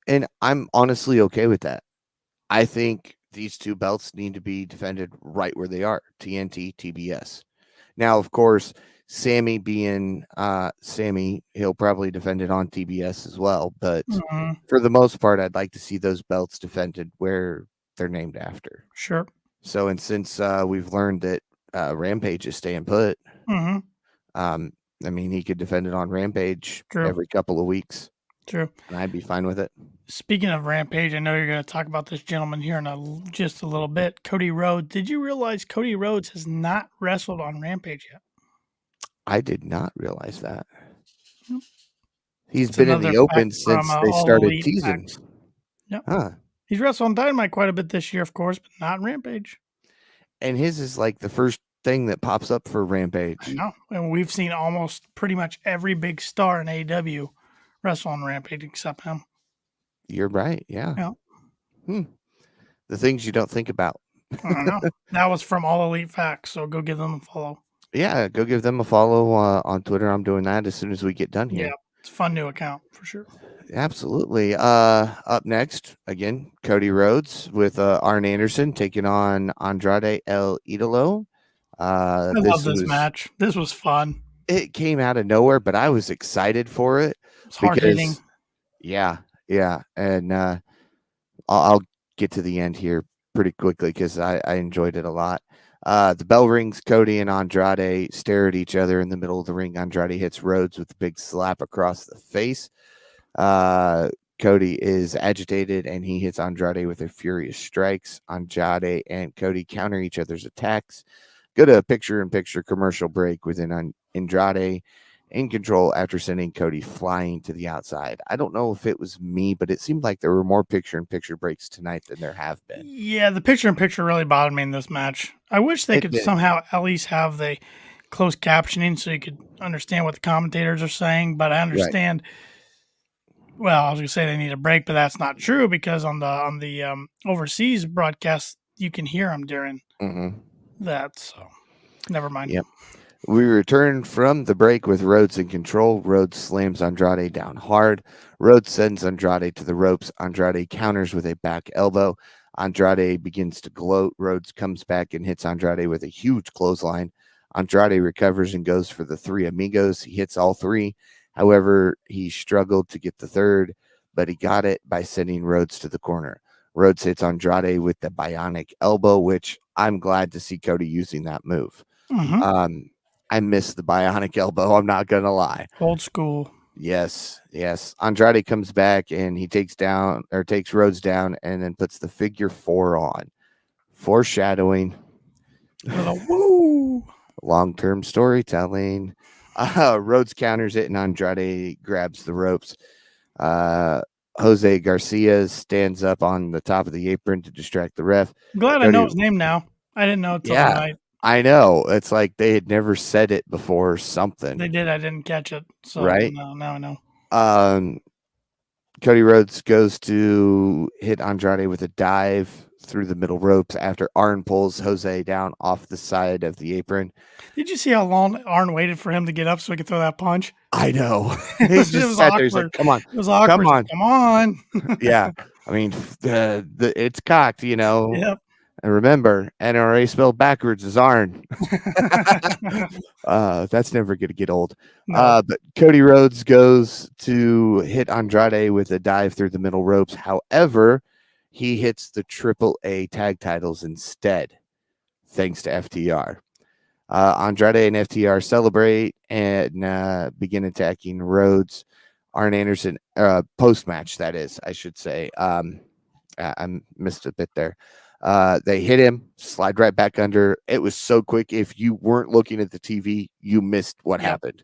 And I'm honestly okay with that. I think these two belts need to be defended right where they are, TNT, TBS. Now, of course, Sammy being Sammy, he'll probably defend it on TBS as well. But for the most part, I'd like to see those belts defended where they're named after. Sure. So, and since we've learned that Rampage is staying put, I mean, he could defend it on Rampage every couple of weeks. True. And I'd be fine with it. Speaking of Rampage, I know you're going to talk about this gentleman here in just a little bit. Cody Rhodes. Did you realize Cody Rhodes has not wrestled on Rampage yet? I did not realize that. Yep. He's been in the open since they started teasing. Yep. Huh. He's wrestled on Dynamite quite a bit this year, of course, but not Rampage. And his is like the first thing that pops up for Rampage. I know. And we've seen almost pretty much every big star in AEW wrestle on Rampage except him. You're right. Yeah. The things you don't think about. I know. That was from All Elite Facts, so go give them a follow. Yeah, go give them a follow on Twitter. I'm doing that as soon as we get done here. Yeah, it's a fun new account for sure. Absolutely. Up next, again, Cody Rhodes with Arn Anderson taking on Andrade El Idolo. I love this match. This was fun. It came out of nowhere, but I was excited for it. It's hard hitting. Yeah. And I'll get to the end here pretty quickly because I enjoyed it a lot. The bell rings. Cody and Andrade stare at each other in the middle of the ring. Andrade hits Rhodes with a big slap across the face. Cody is agitated and he hits Andrade with a furious strikes. Andrade and Cody counter each other's attacks. Go to a picture-in-picture commercial break within Andrade in control after sending Cody flying to the outside. I don't know if it was me, but it seemed like there were more picture-in-picture breaks tonight than there have been. Yeah, the picture-in-picture really bothered me in this match. I wish they could somehow at least have the closed captioning so you could understand what the commentators are saying, but I understand. Right. Well, I was going to say they need a break, but that's not true because on the overseas broadcast, you can hear them during that, so never mind. Yep. We return from the break with Rhodes in control. Rhodes slams Andrade down hard. Rhodes sends Andrade to the ropes. Andrade counters with a back elbow. Andrade begins to gloat. Rhodes comes back and hits Andrade with a huge clothesline. Andrade recovers and goes for the three amigos. He hits all three. However, he struggled to get the third, but he got it by sending Rhodes to the corner. Rhodes hits Andrade with the bionic elbow, which I'm glad to see Cody using that move. I miss the bionic elbow. I'm not going to lie. Old school. Yes. Andrade comes back and he takes Rhodes down and then puts the figure 4 on. Foreshadowing. Woo. Long-term storytelling. Rhodes counters it, and Andrade grabs the ropes. Jose Garcia stands up on the top of the apron to distract the ref. I'm glad I Cody, know his name now. I didn't know it till yeah, tonight. I know. It's like they had never said it before or something, They did. I didn't catch it. So right? now I know. Cody Rhodes goes to hit Andrade with a dive through the middle ropes after Arn pulls Jose down off the side of the apron. Did you see how long Arn waited for him to get up so he could throw that punch? I know. It He was, it just was sat there. He's like, awkward. "Come on, It was come awkward. on." Come on. Yeah, I mean, it's cocked, Yep. And remember, NRA spelled backwards is Arn. That's never going to get old. No. But Cody Rhodes goes to hit Andrade with a dive through the middle ropes. However, he hits the AAA tag titles instead, thanks to FTR. Andrade and FTR celebrate and begin attacking Rhodes. Arn Anderson, post match, that is, I should say. I missed a bit there. They hit him, slide right back under. It was so quick. If you weren't looking at the TV, you missed what happened.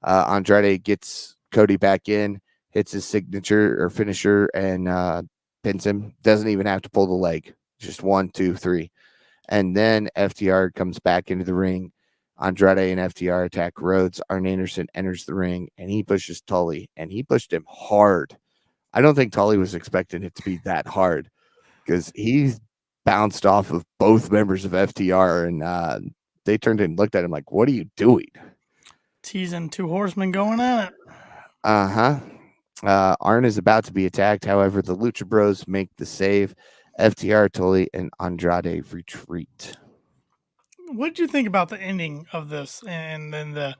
Andrade gets Cody back in, hits his signature or finisher, and pins him. Doesn't even have to pull the leg. Just 1, 2, 3. And then FTR comes back into the ring. Andrade and FTR attack Rhodes. Arn Anderson enters the ring, and he pushes Tully, and he pushed him hard. I don't think Tully was expecting it to be that hard because he bounced off of both members of FTR, and they turned and looked at him like, "What are you doing?" Teasing two horsemen going at it. Arn is about to be attacked. However, the Lucha Bros make the save. FTR, Tully, and Andrade retreat. What did you think about the ending of this and then the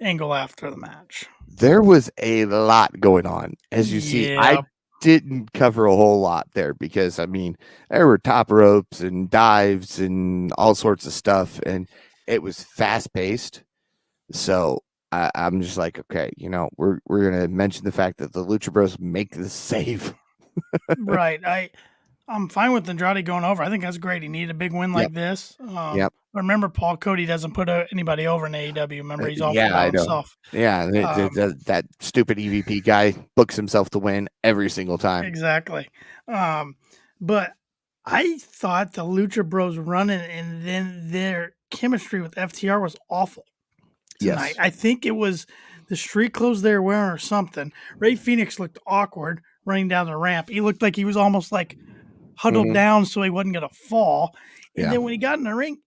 angle after the match? There was a lot going on. As you see, I didn't cover a whole lot there because, I mean, there were top ropes and dives and all sorts of stuff, and it was fast paced. So I'm just like, okay, we're gonna mention the fact that the Lucha Bros make the save. Right. I'm fine with Andrade going over. I think that's great. He needed a big win like this. Yep. Remember, Paul Cody doesn't put anybody over in AEW. Remember, he's all Yeah, by I know. himself. Yeah, that stupid EVP guy books himself to win every single time. Exactly. But I thought the Lucha Bros running and then their chemistry with FTR was awful tonight. Yes. I think it was the street clothes they were wearing or something. Ray Phoenix looked awkward running down the ramp. He looked like he was almost like huddled down so he wasn't going to fall. And then when he got in the ring,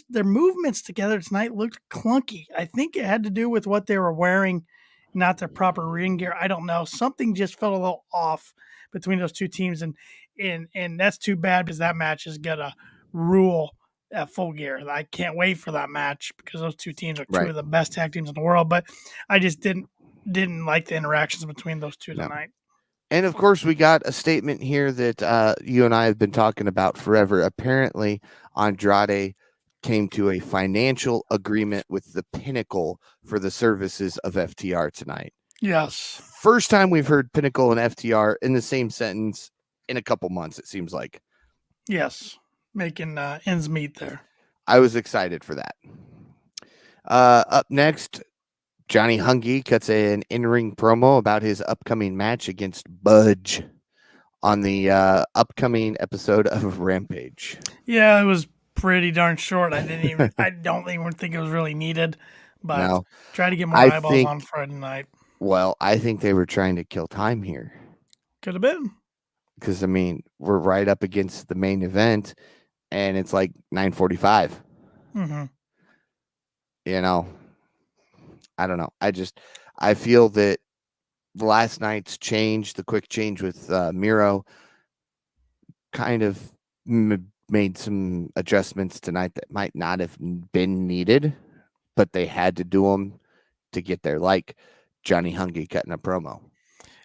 their movements together tonight looked clunky. I think it had to do with what they were wearing, not their proper ring gear. I don't know. Something just felt a little off between those two teams. And that's too bad because that match is going to rule at Full Gear. I can't wait for that match because those two teams are two of the best tag teams in the world. But I just didn't like the interactions between those two tonight. And of course, we got a statement here that you and I have been talking about forever. Apparently, Andrade came to a financial agreement with the Pinnacle for the services of FTR tonight. Yes. First time we've heard Pinnacle and FTR in the same sentence in a couple months, it seems like. Yes. Making ends meet there. I was excited for that. Up next, Johnny Hungy cuts an in-ring promo about his upcoming match against Budge on the upcoming episode of Rampage. Yeah, it was pretty darn short. I don't even think it was really needed, but try to get more eyeballs on Friday night. Well, I think they were trying to kill time here. Could have been. Because, I mean, we're right up against the main event, and it's like 9:45. Mm-hmm. I don't know. I feel that last night's change, the quick change with Miro, kind of made some adjustments tonight that might not have been needed, but they had to do them to get there. Like Johnny Hungy cutting a promo.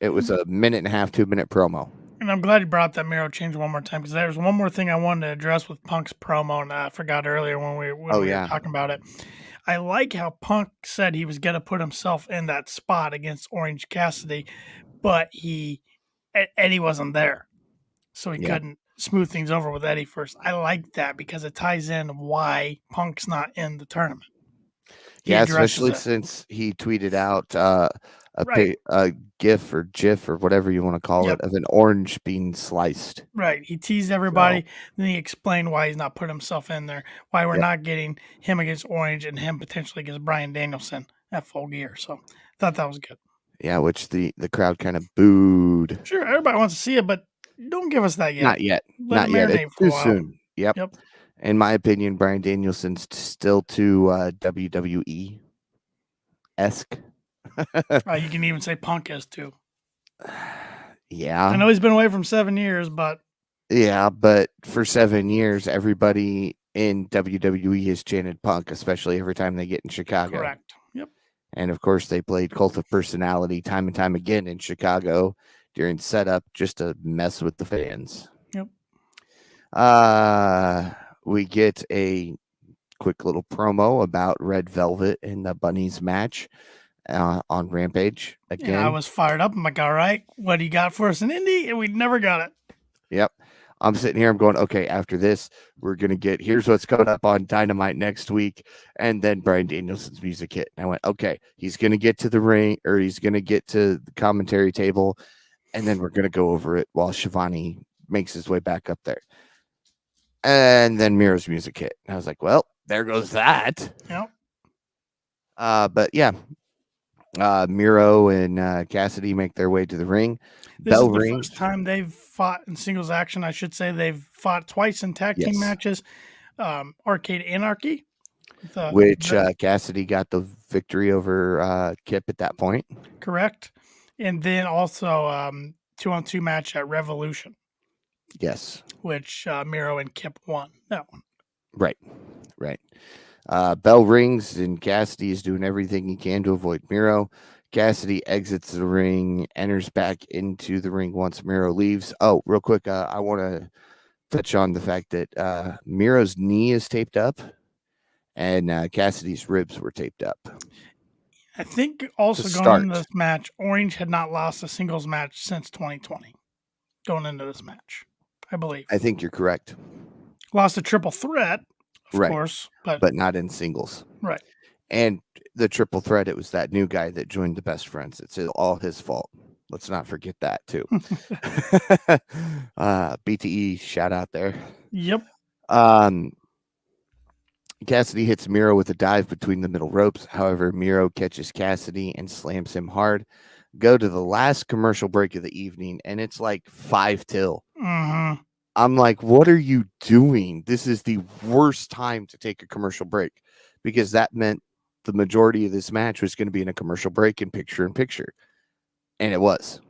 It was a 1.5-minute, 2-minute promo. And I'm glad you brought that Miro change one more time because there's one more thing I wanted to address with Punk's promo, and I forgot earlier when we were talking about it. I like how Punk said he was going to put himself in that spot against Orange Cassidy, but Eddie wasn't there. So he couldn't smooth things over with Eddie first. I like that because it ties in why Punk's not in the tournament. Yeah, addresses especially it. since he tweeted out Right. a GIF or GIF or whatever you want to call Yep. it of an orange being sliced. Right. He teased So, everybody. Then he explained why he's not putting himself in there, why we're Yep. not getting him against Orange and him potentially against Bryan Danielson at Full Gear. So thought that was good. yeah, which the crowd kind of booed. Sure, everybody wants to see it, but don't give us that yet. Not yet. Let Not it yet. It's marinate for too a while. soon. Yep. Yep. In my opinion, Bryan Danielson's still too WWE esque. You can even say Punk is too. Yeah. I know he's been away from 7 years, but Yeah, but for 7 years, everybody in WWE has chanted Punk, especially every time they get in Chicago. correct. Yep. And of course, they played Cult of Personality time and time again in Chicago during setup just to mess with the fans. Yep. We get a quick little promo about Red Velvet and the Bunnies match on Rampage again. Yeah, I was fired up. I'm like, all right, what do you got for us in Indy? And we never got it. Yep. I'm sitting here, I'm going, okay, after this, we're going to get, here's what's coming up on Dynamite next week. And then Bryan Danielson's music hit. And I went, okay, he's going to get to the ring, or he's going to get to the commentary table. And then we're going to go over it while Shivani makes his way back up there. And then Miro's music hit. And I was like, well, there goes that. Yep. But yeah, Miro and Cassidy make their way to the ring. This Bell is the rings. first time they've fought in singles action. I should say they've fought twice in tag team Yes. matches. Arcade Anarchy. Which Cassidy got the victory over Kip at that point. Correct. And then also 2-on-2 match at Revolution. Yes. Which Miro and Kip won that one. Right. Bell rings and Cassidy is doing everything he can to avoid Miro. Cassidy exits the ring, enters back into the ring once Miro leaves. Oh, real quick, I want to touch on the fact that Miro's knee is taped up and Cassidy's ribs were taped up. I think also going into this match, Orange had not lost a singles match since 2020. Going into this match, I believe. I think you're correct. Lost a triple threat, of course, but not in singles. Right. And the triple threat, it was that new guy that joined the Best Friends. It's all his fault. Let's not forget that too. BTE shout out there. Yep. Cassidy hits Miro with a dive between the middle ropes. However, Miro catches Cassidy and slams him hard. Go to the last commercial break of the evening, and it's like 5 till. Mm-hmm. I'm like, what are you doing? This is the worst time to take a commercial break, because that meant the majority of this match was going to be in a commercial break in picture. And it was.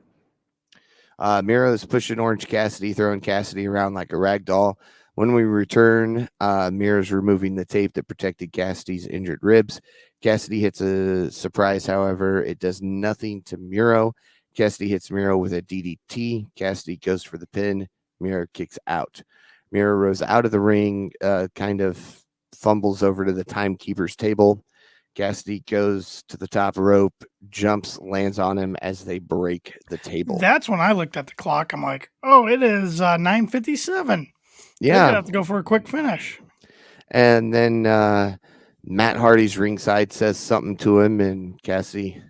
Miro is pushing Orange Cassidy, throwing Cassidy around like a rag doll. When we return, Miro's removing the tape that protected Cassidy's injured ribs. Cassidy hits a surprise, however, it does nothing to Miro. Cassidy hits Miro with a DDT. Cassidy goes for the pin. Miro kicks out. Miro rose out of the ring, kind of fumbles over to the timekeeper's table. Cassidy goes to the top rope, jumps, lands on him as they break the table. That's when I looked at the clock. I'm like, oh, it is 9:57. Yeah. They're gonna have to go for a quick finish. And then Matt Hardy's ringside says something to him, and Cassidy.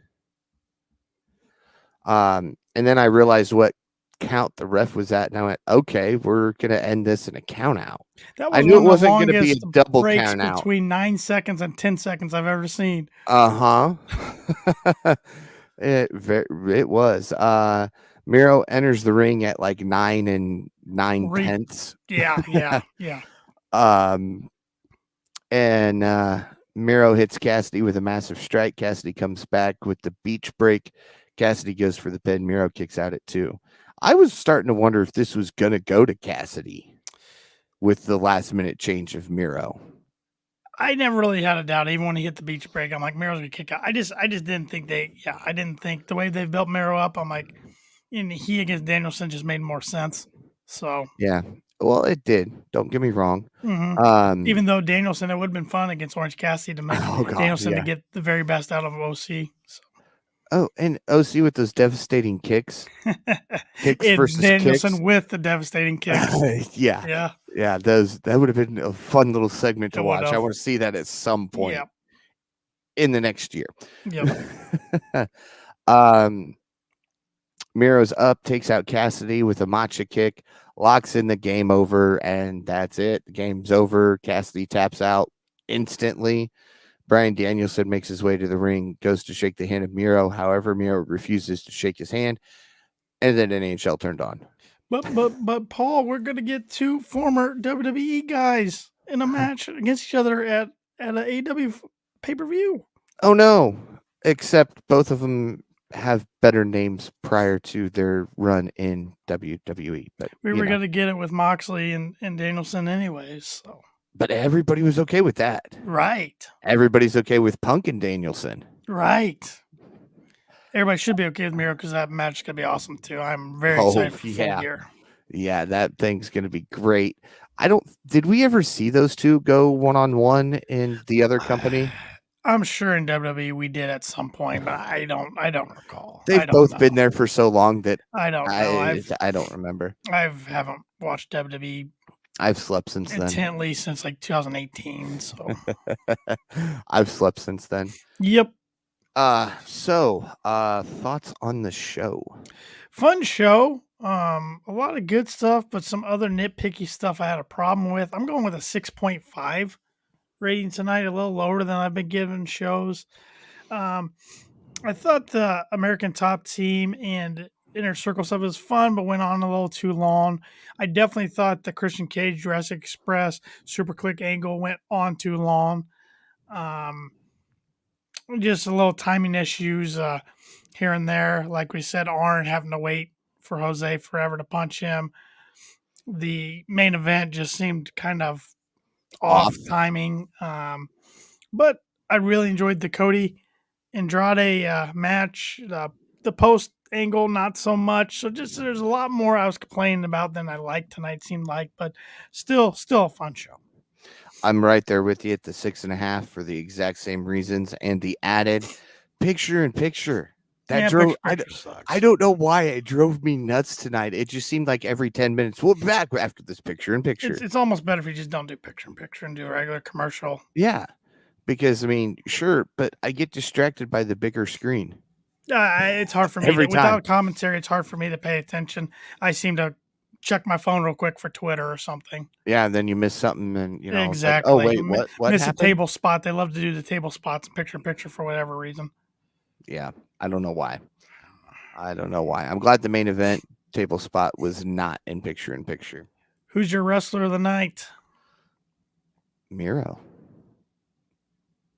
And then I realized what count the ref was at, and I went, okay, we're going to end this in a count out. I knew it wasn't going to be a double count out. Between 9 seconds and 10 seconds I've ever seen. It was. Miro enters the ring at like 9 9/10. Yeah. And Miro hits Cassidy with a massive strike. Cassidy comes back with the beach break. Cassidy goes for the pin. Miro kicks out at 2. I was starting to wonder if this was going to go to Cassidy with the last minute change of Miro. I never really had a doubt. Even when he hit the beach break, I'm like, Miro's going to kick out. I just didn't think I didn't think the way they've built Miro up, I'm like, and he against Danielson just made more sense. So, yeah. Well, it did. Don't get me wrong. Mm-hmm. Even though Danielson, it would have been fun against Orange Cassidy to make Danielson to get the very best out of OC. So. Oh, and OC with those devastating kicks. Kicks versus Danielson kicks. with the devastating kicks. Yeah. That would have been a fun little segment to watch. I want to see that at some point. in the next year. Yep. Miro's up, takes out Cassidy with a matcha kick, locks in the game over, and that's it. The game's over. Cassidy taps out instantly. Bryan Danielson makes his way to the ring, goes to shake the hand of Miro. However, Miro refuses to shake his hand, and then NHL turned on. But Paul, we're gonna get two former WWE guys in a match against each other at an AEW pay-per-view. Oh no! Except both of them have better names prior to their run in WWE. But we were gonna get it with Moxley and Danielson anyways. So. But everybody was okay with that. Right. Everybody's okay with Punk and Danielson. Right. Everybody should be okay with Miro because that match is gonna be awesome too. I'm very excited for Full Gear. Yeah, that thing's gonna be great. Did we ever see those two go one-on-one in the other company? I'm sure in WWE we did at some point, but I don't recall. They've both been there for so long that I don't know. I don't remember. I haven't watched WWE. I've slept since then. Intently since like 2018. So I've slept since then. Yep. So thoughts on the show? Fun show. A lot of good stuff, but some other nitpicky stuff I had a problem with. I'm going with a 6.5 rating tonight, a little lower than I've been giving shows. I thought the American Top Team and Inner Circle stuff was fun, but went on a little too long. I definitely thought the Christian Cage, Jurassic Express, Super Click angle went on too long. Just a little timing issues here and there. Like we said, Arn having to wait for Jose forever to punch him. The main event just seemed kind of off timing. But I really enjoyed the Cody Andrade match. The post angle, not so much. So just there's a lot more I was complaining about than I liked tonight, seemed like, but still a fun show. I'm right there with you at the 6.5 for the exact same reasons, and the added picture-in-picture. That drove. I don't know why it drove me nuts tonight. It just seemed like every 10 minutes we'll be back after this picture-in-picture. It's almost better if you just don't do picture-in-picture and do a regular commercial. Yeah, because I mean, sure, but I get distracted by the bigger screen. It's hard for me without commentary. It's hard for me to pay attention. I seem to check my phone real quick for Twitter or something. Yeah, and then you miss something, and you know, exactly. Like, oh wait, what miss happened? A table spot. They love to do the table spots in picture-in-picture for whatever reason. Yeah, I don't know why. I'm glad the main event table spot was not in picture-in-picture. Who's your wrestler of the night? Miro.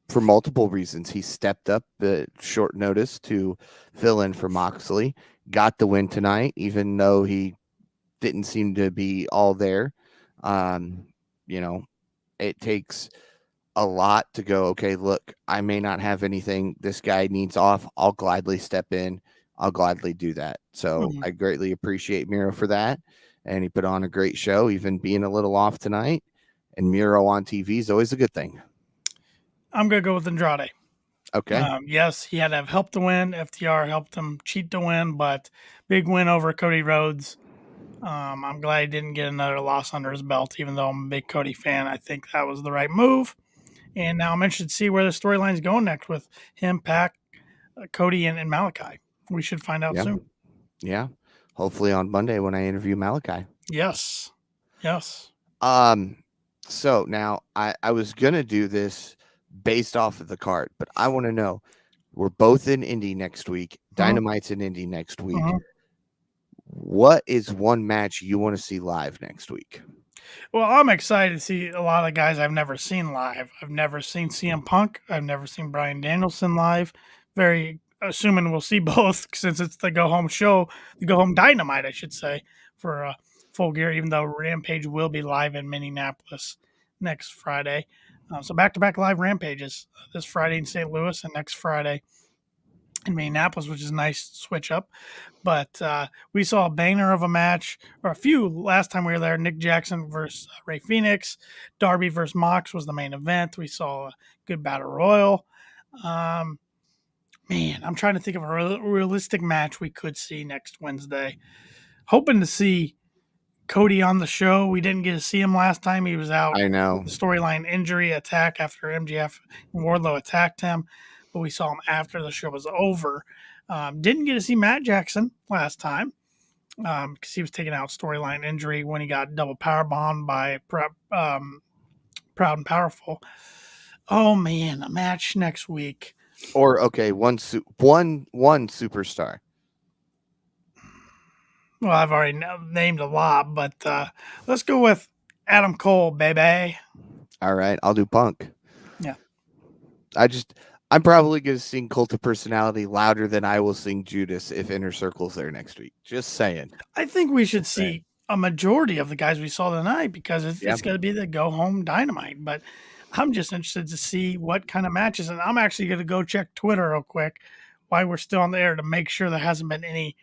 For multiple reasons, he stepped up at short notice to fill in for Moxley. Got the win tonight, even though he didn't seem to be all there. You know, it takes a lot to go, okay, look, I may not have anything. This guy needs off. I'll gladly step in. I'll gladly do that. So I greatly appreciate Miro for that. And he put on a great show, even being a little off tonight. And Miro on TV is always a good thing. I'm going to go with Andrade. Okay. Yes, he had to have helped to win. FTR helped him cheat to win, but big win over Cody Rhodes. I'm glad he didn't get another loss under his belt, even though I'm a big Cody fan. I think that was the right move. And now I'm interested to see where the storyline's going next with him, Pac, Cody, and Malachi. We should find out soon. Yeah. Hopefully on Monday when I interview Malachi. Yes. So now I was going to do this based off of the card, but I want to know, we're both in Indy next week. Dynamite's in Indy next week. What is one match you want to see live next week? Well, I'm excited to see a lot of guys I've never seen live. I've never seen CM Punk. I've never seen Bryan Danielson live. Very assuming we'll see both since it's the go-home show, the go-home Dynamite, I should say, for Full Gear, even though Rampage will be live in Minneapolis next Friday. So back-to-back live Rampages this Friday in St. Louis and next Friday in Minneapolis, which is a nice switch up. But we saw a banger of a match, or a few last time we were there. Nick Jackson versus Ray Phoenix. Darby versus Mox was the main event. We saw a good battle royal. Man, I'm trying to think of a realistic match we could see next Wednesday. Hoping to see Cody on the show. We didn't get to see him last time. He was out I know. with the storyline injury attack after MGF and Wardlow attacked him, but we saw him after the show was over. Didn't get to see Matt Jackson last time because he was taking out storyline injury when he got double power bombed by Proud and Powerful. Oh man, a match next week. Or okay, one superstar. Well, I've already named a lot, but let's go with Adam Cole, baby. All right, I'll do Punk. Yeah. I'm probably going to sing Cult of Personality louder than I will sing Judas if Inner Circle's there next week. Just saying. I think we should see a majority of the guys we saw tonight because it's going to be the go home Dynamite. But I'm just interested to see what kind of matches. And I'm actually going to go check Twitter real quick while we're still on the air to make sure there hasn't been any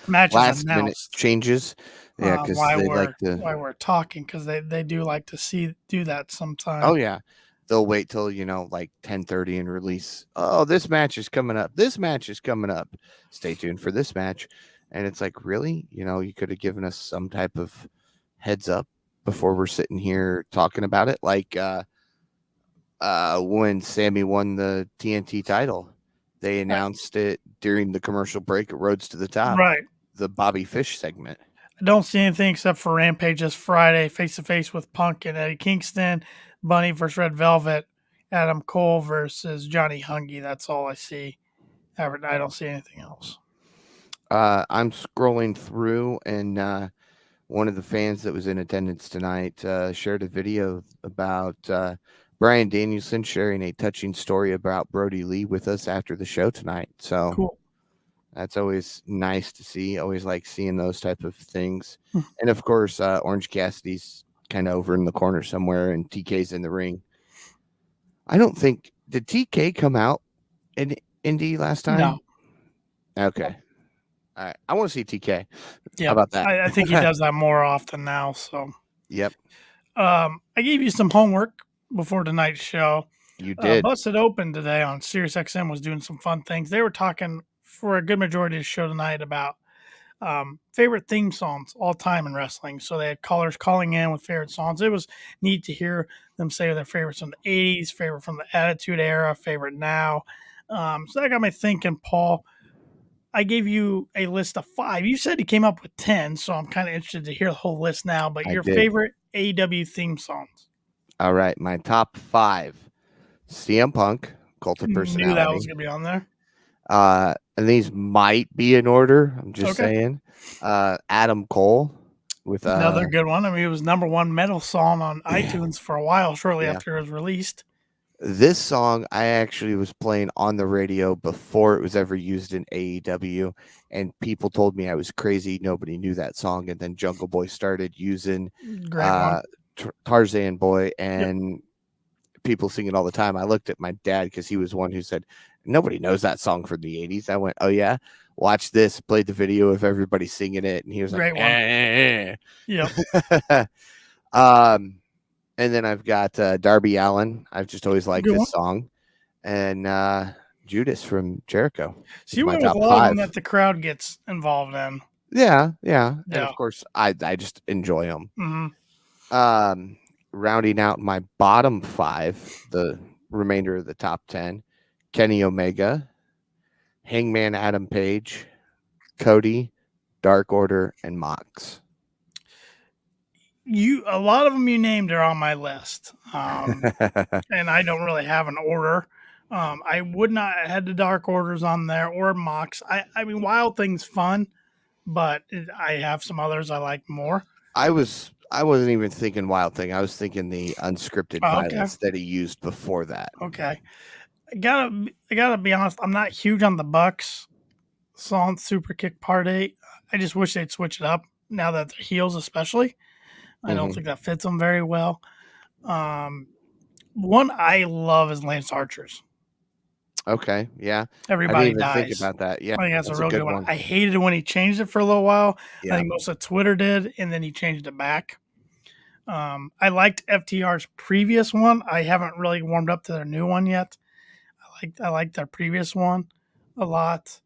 matches last announced. minute changes. Yeah, because they like to. While we're talking, because they do like to do that sometimes. Oh yeah, they'll wait till like 10:30 and release. Oh, this match is coming up. This match is coming up. Stay tuned for this match. And it's like, really, you could have given us some type of heads up before we're sitting here talking about it. Like when Sammy won the TNT title, they announced it during the commercial break at Roads to the Top. Right. The Bobby Fish segment. I don't see anything except for Rampage this Friday, face to face with Punk and Eddie Kingston, Bunny versus Red Velvet, Adam Cole versus Johnny Hungy. That's all I see. I don't see anything else. I'm scrolling through, and one of the fans that was in attendance tonight shared a video about Bryan Danielson sharing a touching story about Brody Lee with us after the show tonight. So cool. That's always nice to see. Always like seeing those type of things. And of course, Orange Cassidy's kind of over in the corner somewhere, and TK's in the ring. I don't think did TK come out in Indy last time? No. Okay. All right. I want to see TK. Yeah. How about that? I think he does that more often now. So. Yep. I gave you some homework before tonight's show. You did. Busted Open today on SiriusXM was doing some fun things. They were talking for a good majority of the show tonight about favorite theme songs all time in wrestling. So they had callers calling in with favorite songs. It was neat to hear them say their favorites from the 80s, favorite from the Attitude Era, favorite now. So that got me thinking, Paul. I gave you a list of 5. You said you came up with 10, so I'm kind of interested to hear the whole list now. But your favorite AEW theme songs. All right, my top 5. CM Punk, Cult of Personality. Knew that was going to be on there. And these might be in order. I'm just saying. Adam Cole with another good one. I mean, it was #1 metal song on iTunes for a while, shortly after it was released. This song I actually was playing on the radio before it was ever used in AEW, and people told me I was crazy. Nobody knew that song, and then Jungle Boy started using Tarzan Boy, and people sing it all the time. I looked at my dad because he was one who said, nobody knows that song from the 80s. I went, oh yeah, watch this. Played the video of everybody singing it, and he was like, yeah. And then I've got Darby Allin. I've just always liked this song, and Judas from Jericho. So you went with a lot of them that the crowd gets involved in. Yeah. And of course, I just enjoy them. Mm-hmm. Rounding out my bottom 5, the remainder of the top 10, Kenny Omega, Hangman Adam Page, Cody, Dark Order, and Mox. A lot of them you named are on my list, and I don't really have an order. I would not have had the Dark Orders on there or Mox. I mean, Wild Thing's fun, but I have some others I like more. I wasn't even thinking Wild Thing. I was thinking the unscripted violence that he used before that. Okay. I gotta be honest. I'm not huge on the Bucks song Super Kick Part 8. I just wish they'd switch it up now that they're heels, especially. I don't think that fits them very well. One I love is Lance Archer's. Okay, yeah. Everybody dies. Think about that. Yeah, I think that's a real good one. I hated it when he changed it for a little while. Yeah. I think most of Twitter did, and then he changed it back. I liked FTR's previous one. I haven't really warmed up to their new one yet. I like their previous one a lot.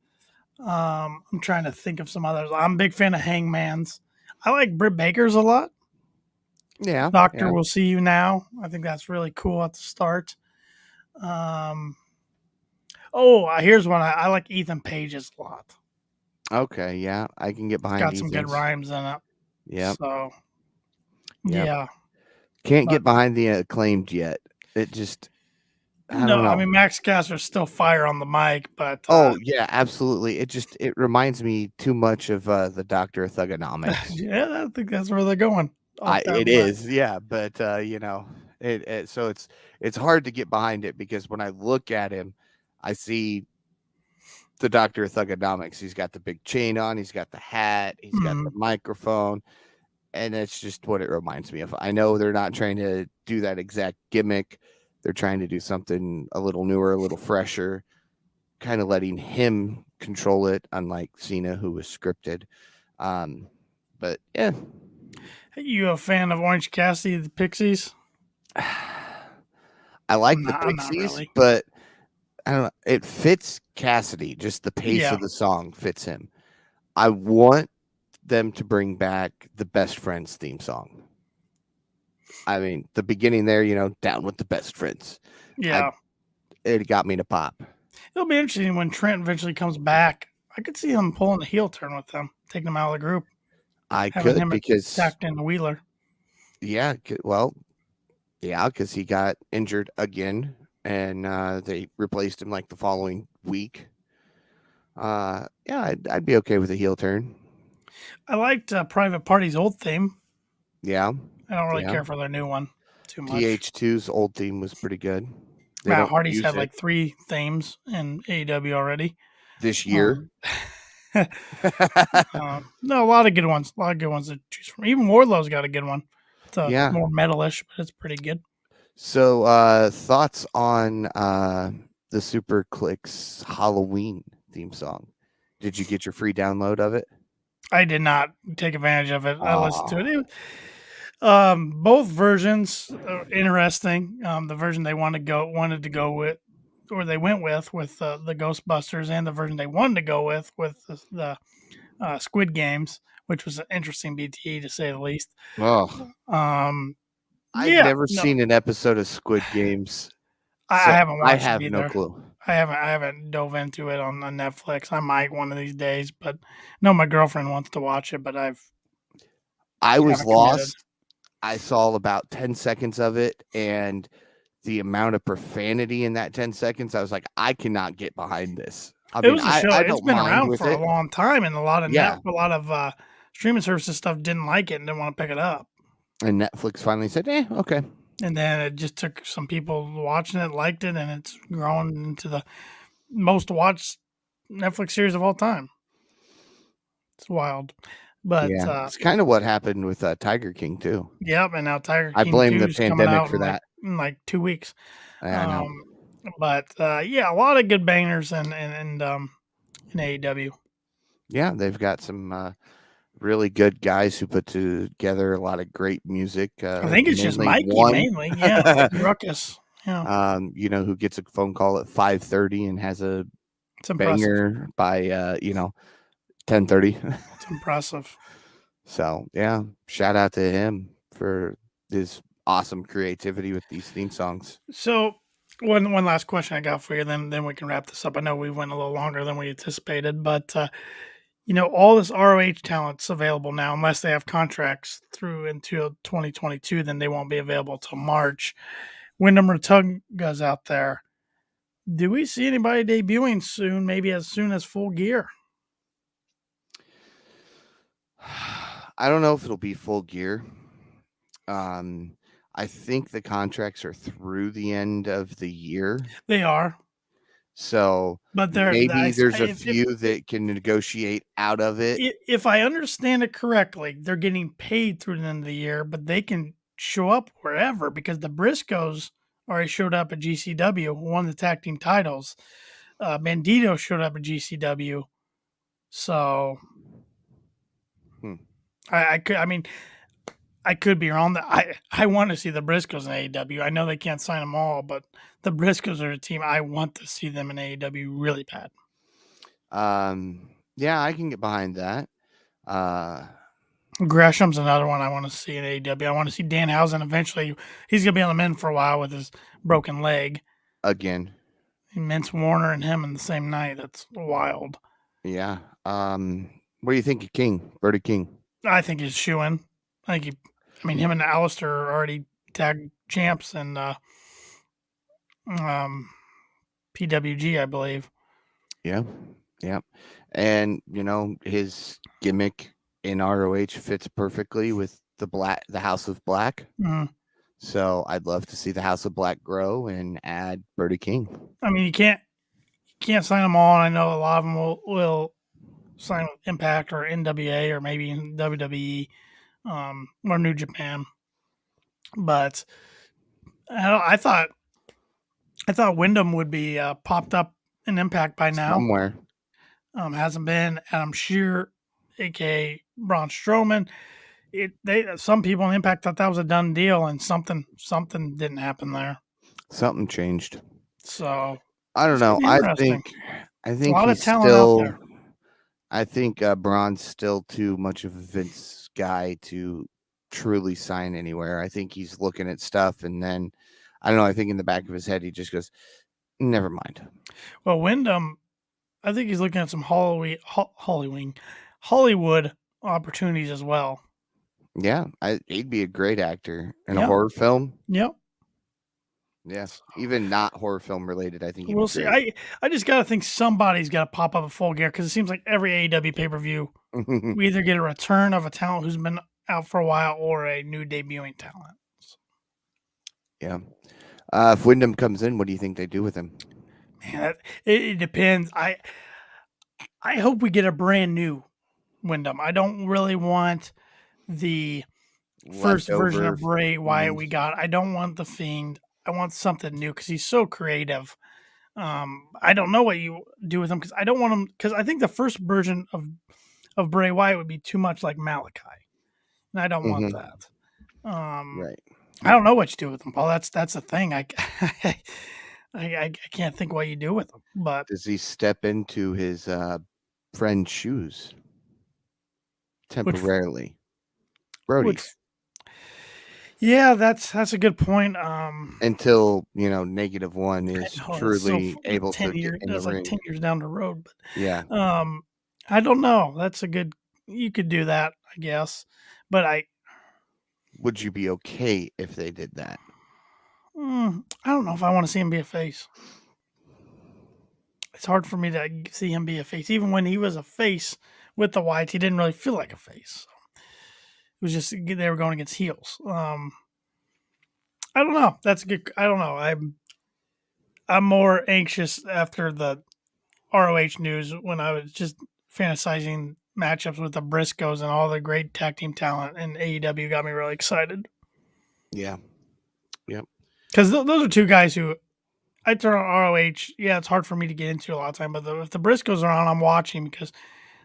I'm trying to think of some others. I'm a big fan of Hangman's. I like Britt Baker's a lot. Yeah. Doctor Yeah. will see you now. I think that's really cool at the start. Um, here's one. I like Ethan Page's a lot. Okay. Yeah. I can get behind Got some good Ethan's. rhymes in it. Yep. So Yep. yeah, Can't but get behind the Acclaimed yet. It just, I no, don't I know. mean Max Caster's still fire on the mic, but Oh yeah, absolutely. It reminds me too much of the Doctor Thugonomics. yeah, I think that's where they're going off that It line. is, yeah, but so it's hard to get behind it because when I look at him, I see the Doctor Thugonomics. He's got the big chain on, he's got the hat, he's got the microphone, and it's just what it reminds me of. I know they're not trying to do that exact gimmick. They're trying to do something a little newer, a little fresher, kind of letting him control it, unlike Cena, who was scripted. But yeah. You a fan of Orange Cassidy, the Pixies? I like the I'm not Pixies, really. but I don't know. It fits Cassidy. Just the pace Yeah. of the song fits him. I want them to bring back the Best Friends theme song. I mean, the beginning there, down with the best friends. Yeah. It got me to pop. It'll be interesting when Trent eventually comes back. I could see him pulling the heel turn with them, taking him out of the group, I having could him because, attacked in the Wheeler. yeah, because he got injured again and they replaced him like the following week. Yeah, I'd be okay with a heel turn. I liked Private Party's old theme. Yeah. I don't really Yeah. care for their new one too much. TH2's old theme was pretty good. They Matt don't Hardy's use had it like 3 themes in AEW already. this year. No, a lot of good ones. A lot of good ones to choose from. Even Wardlow's got a good one. It's Yeah. more metalish, but it's pretty good. So, thoughts on the Super Clicks Halloween theme song? Did you get your free download of it? I did not take advantage of it. I listened to Aw. it. Both versions are interesting. The version they wanted to go with, or they went with the Ghostbusters, and the version they wanted to go with the Squid Games, which was an interesting BTE to say the least. Oh, I've Yeah, never no, seen an episode of Squid Games, I so haven't I watched it have no either. clue. I haven't dove into it on Netflix. I might one of these days, but no, my girlfriend wants to watch it, but I was haven't committed. lost. I saw about 10 seconds of it, and the amount of profanity in that 10 seconds, I was like, I cannot get behind this. I It mean, was a show. I It's don't been mind around with for a it. long time, and a lot of Yeah. streaming services stuff didn't like it and didn't want to pick it up. And Netflix finally said, okay. And then it just took some people watching it, liked it, and it's grown into the most watched Netflix series of all time. It's wild. But Yeah, it's kind of what happened with Tiger King too. Yep, and now Tiger I King blame 2 the is coming pandemic out for that. in like 2 weeks. I know. But yeah, a lot of good bangers in AEW. Yeah, they've got some really good guys who put together a lot of great music. I think it's just mainly Mikey one, mainly. Yeah, Mikey Ruckus. Yeah, who gets a phone call at 5:30 and has a it's impressive. banger by 10:30. It's impressive. So yeah, shout out to him for his awesome creativity with these theme songs. So one last question I got for you, then we can wrap this up. I know we went a little longer than we anticipated, but all this ROH talent's available now, unless they have contracts through until 2022, then they won't be available till March. Wyndham Ratunga's out there. Do we see anybody debuting soon, maybe as soon as Full Gear? I don't know if it'll be Full Gear. I think the contracts are through the end of the year. They are. So But maybe there's a few that can negotiate out of it. If I understand it correctly, they're getting paid through the end of the year, but they can show up wherever because the Briscoes already showed up at GCW, won the tag team titles. Bandito showed up at GCW. So I could be wrong. I want to see the Briscoes in AEW. I know they can't sign them all, but the Briscoes are a team I want to see them in AEW really bad. Yeah, I can get behind that. Gresham's another one I want to see in AEW. I want to see Danhausen eventually. He's going to be on the mend for a while with his broken leg. Again. Vince Warner and him in the same night. That's wild. Yeah. What do you think of King? Brody King? I think he's shoo-in. Him and Alistair are already tag champs and PWG, I believe. Yeah. Yeah. And, his gimmick in ROH fits perfectly with the House of Black. Mm. So I'd love to see the House of Black grow and add Brody King. I mean, you can't sign them all. And I know a lot of them will sign with Impact or NWA or maybe in WWE or New Japan. But I thought Wyndham would be popped up in Impact by now. Somewhere. Hasn't been. Adam Shear, aka Braun Strowman. Some people in Impact thought that was a done deal, and something didn't happen there. Something changed. So I don't know. I think a lot he's of talent out there. I think Braun's still too much of a Vince guy to truly sign anywhere. I think he's looking at stuff, and then I don't know. I think in the back of his head, he just goes, "Never mind." Well, Wyndham, I think he's looking at some Hollywood opportunities as well. Yeah, he'd be a great actor in a horror film. Yep. Yeah, even not horror film related. I think we'll see. I just got to think somebody's got to pop up a Full Gear because it seems like every AEW pay-per-view, we either get a return of a talent who's been out for a while or a new debuting talent. Yeah. If Wyndham comes in, what do you think they do with him? Man, it depends. I hope we get a brand new Wyndham. I don't really want the first version of Bray Wyatt we got. I don't want the Fiend. I want something new because he's so creative. I don't know what you do with him because I don't want him because I think the first version of Bray Wyatt would be too much like Malachi, and I don't want that. Right. I don't know what you do with him, Paul. That's the thing. I can't think what you do with him. But does he step into his friend's shoes temporarily? Brody's. Yeah, that's a good point. Until -1 is truly able to get in the ring. 10 years down the road, but yeah. I don't know. That's a good. You could do that, I guess, but would you be okay if they did that? I don't know if I want to see him be a face. It's hard for me to see him be a face. Even when he was a face with the Whites, he didn't really feel like a face. So it was just they were going against heels. I don't know. That's a good. I don't know. I'm more anxious after the ROH news when I was just fantasizing matchups with the Briscoes and all the great tag team talent, and AEW got me really excited. Yeah. Yep. Because those are two guys who I turn on ROH. Yeah, it's hard for me to get into a lot of time, but if the Briscoes are on, I'm watching because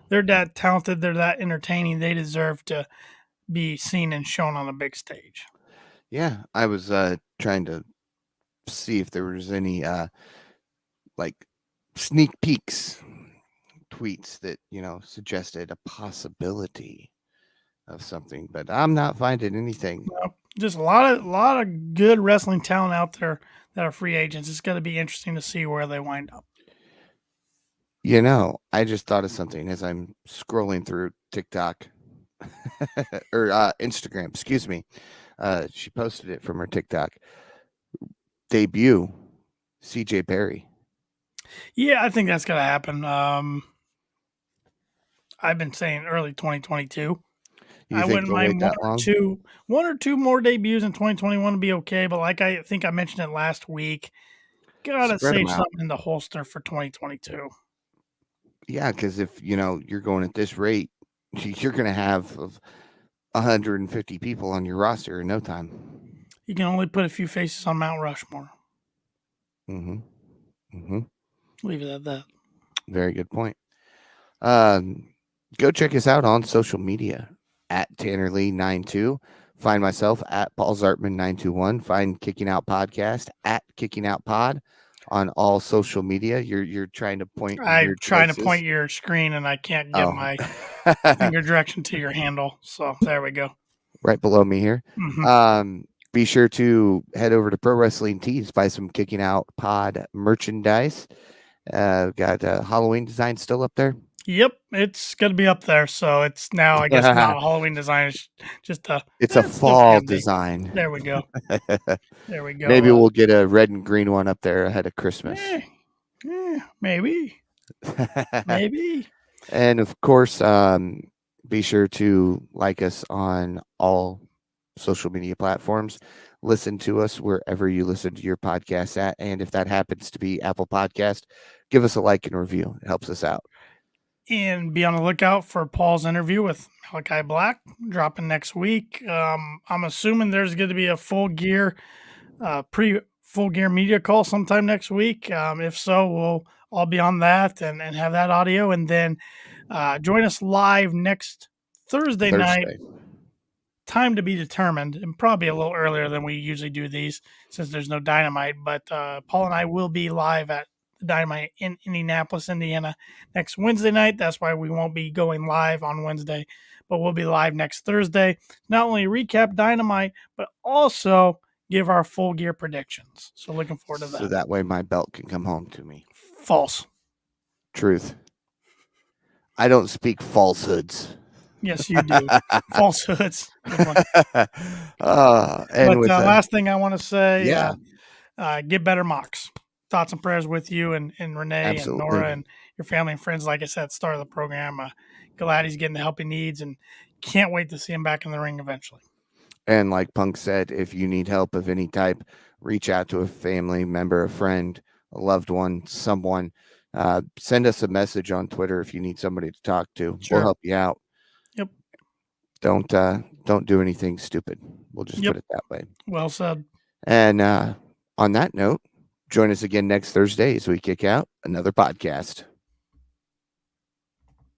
they're that talented, they're that entertaining. They deserve to be seen and shown on a big stage. Yeah, I was trying to see if there was any like sneak peeks tweets that suggested a possibility of something, but I'm not finding anything. No, just a lot of good wrestling talent out there that are free agents. It's going to be interesting to see where they wind up. I just thought of something as I'm scrolling through TikTok or Instagram. Excuse me. She posted it from her TikTok. Debut, CJ Perry. Yeah, I think that's going to happen. I've been saying early 2022. I wouldn't mind one or two more debuts in 2021 would be okay. But like I think I mentioned it last week, gotta save something in the holster for 2022. Yeah, because if you're going at this rate, you're going to have 150 people on your roster in no time. You can only put a few faces on Mount Rushmore. Leave it at that. Very good point. Go check us out on social media at TannerLee92. Find myself at Paul Zartman 921. Find Kicking Out Podcast at Kicking Out Pod on all social media. You're trying to point I'm weird trying to places. point your screen, and I can't get my finger direction to your handle. So there we go. Right below me here. Mm-hmm. Be sure to head over to Pro Wrestling Tees, buy some Kicking Out Pod merchandise. Got Halloween design still up there. Yep, it's gonna be up there. So it's now, I guess, not a Halloween design. It's just it's a it still fall can be. design. There we go. There we go. Maybe we'll get a red and green one up there ahead of Christmas. Maybe. Maybe. And of course, be sure to like us on all social media platforms. Listen to us wherever you listen to your podcasts at. And if that happens to be Apple Podcast, give us a like and review. It helps us out. And be on the lookout for Paul's interview with Malachi Black dropping next week. I'm assuming there's going to be a full gear media call sometime next week. If so, we'll all be on that and have that audio. And then join us live next Thursday night. Time to be determined, and probably a little earlier than we usually do these since there's no Dynamite. But Paul and I will be live at Dynamite in Indianapolis, Indiana next Wednesday night. That's why we won't be going live on Wednesday, but we'll be live next Thursday. Not only recap Dynamite, but also give our full gear predictions. So looking forward to that. So that way my belt can come home to me. False. Truth. I don't speak falsehoods. Yes, you do. Falsehoods. And last thing I want to say, get better, Mox. Thoughts and prayers with you and Renee and Nora and your family and friends. Like I said at the start of the program, glad he's getting the help he needs and can't wait to see him back in the ring eventually. And like Punk said, if you need help of any type, reach out to a family member, a friend, a loved one, someone. Send us a message on Twitter if you need somebody to talk to. Sure. We'll help you out. Yep. Don't do anything stupid. We'll just put it that way. Well said. And on that note, join us again next Thursday as we kick out another podcast.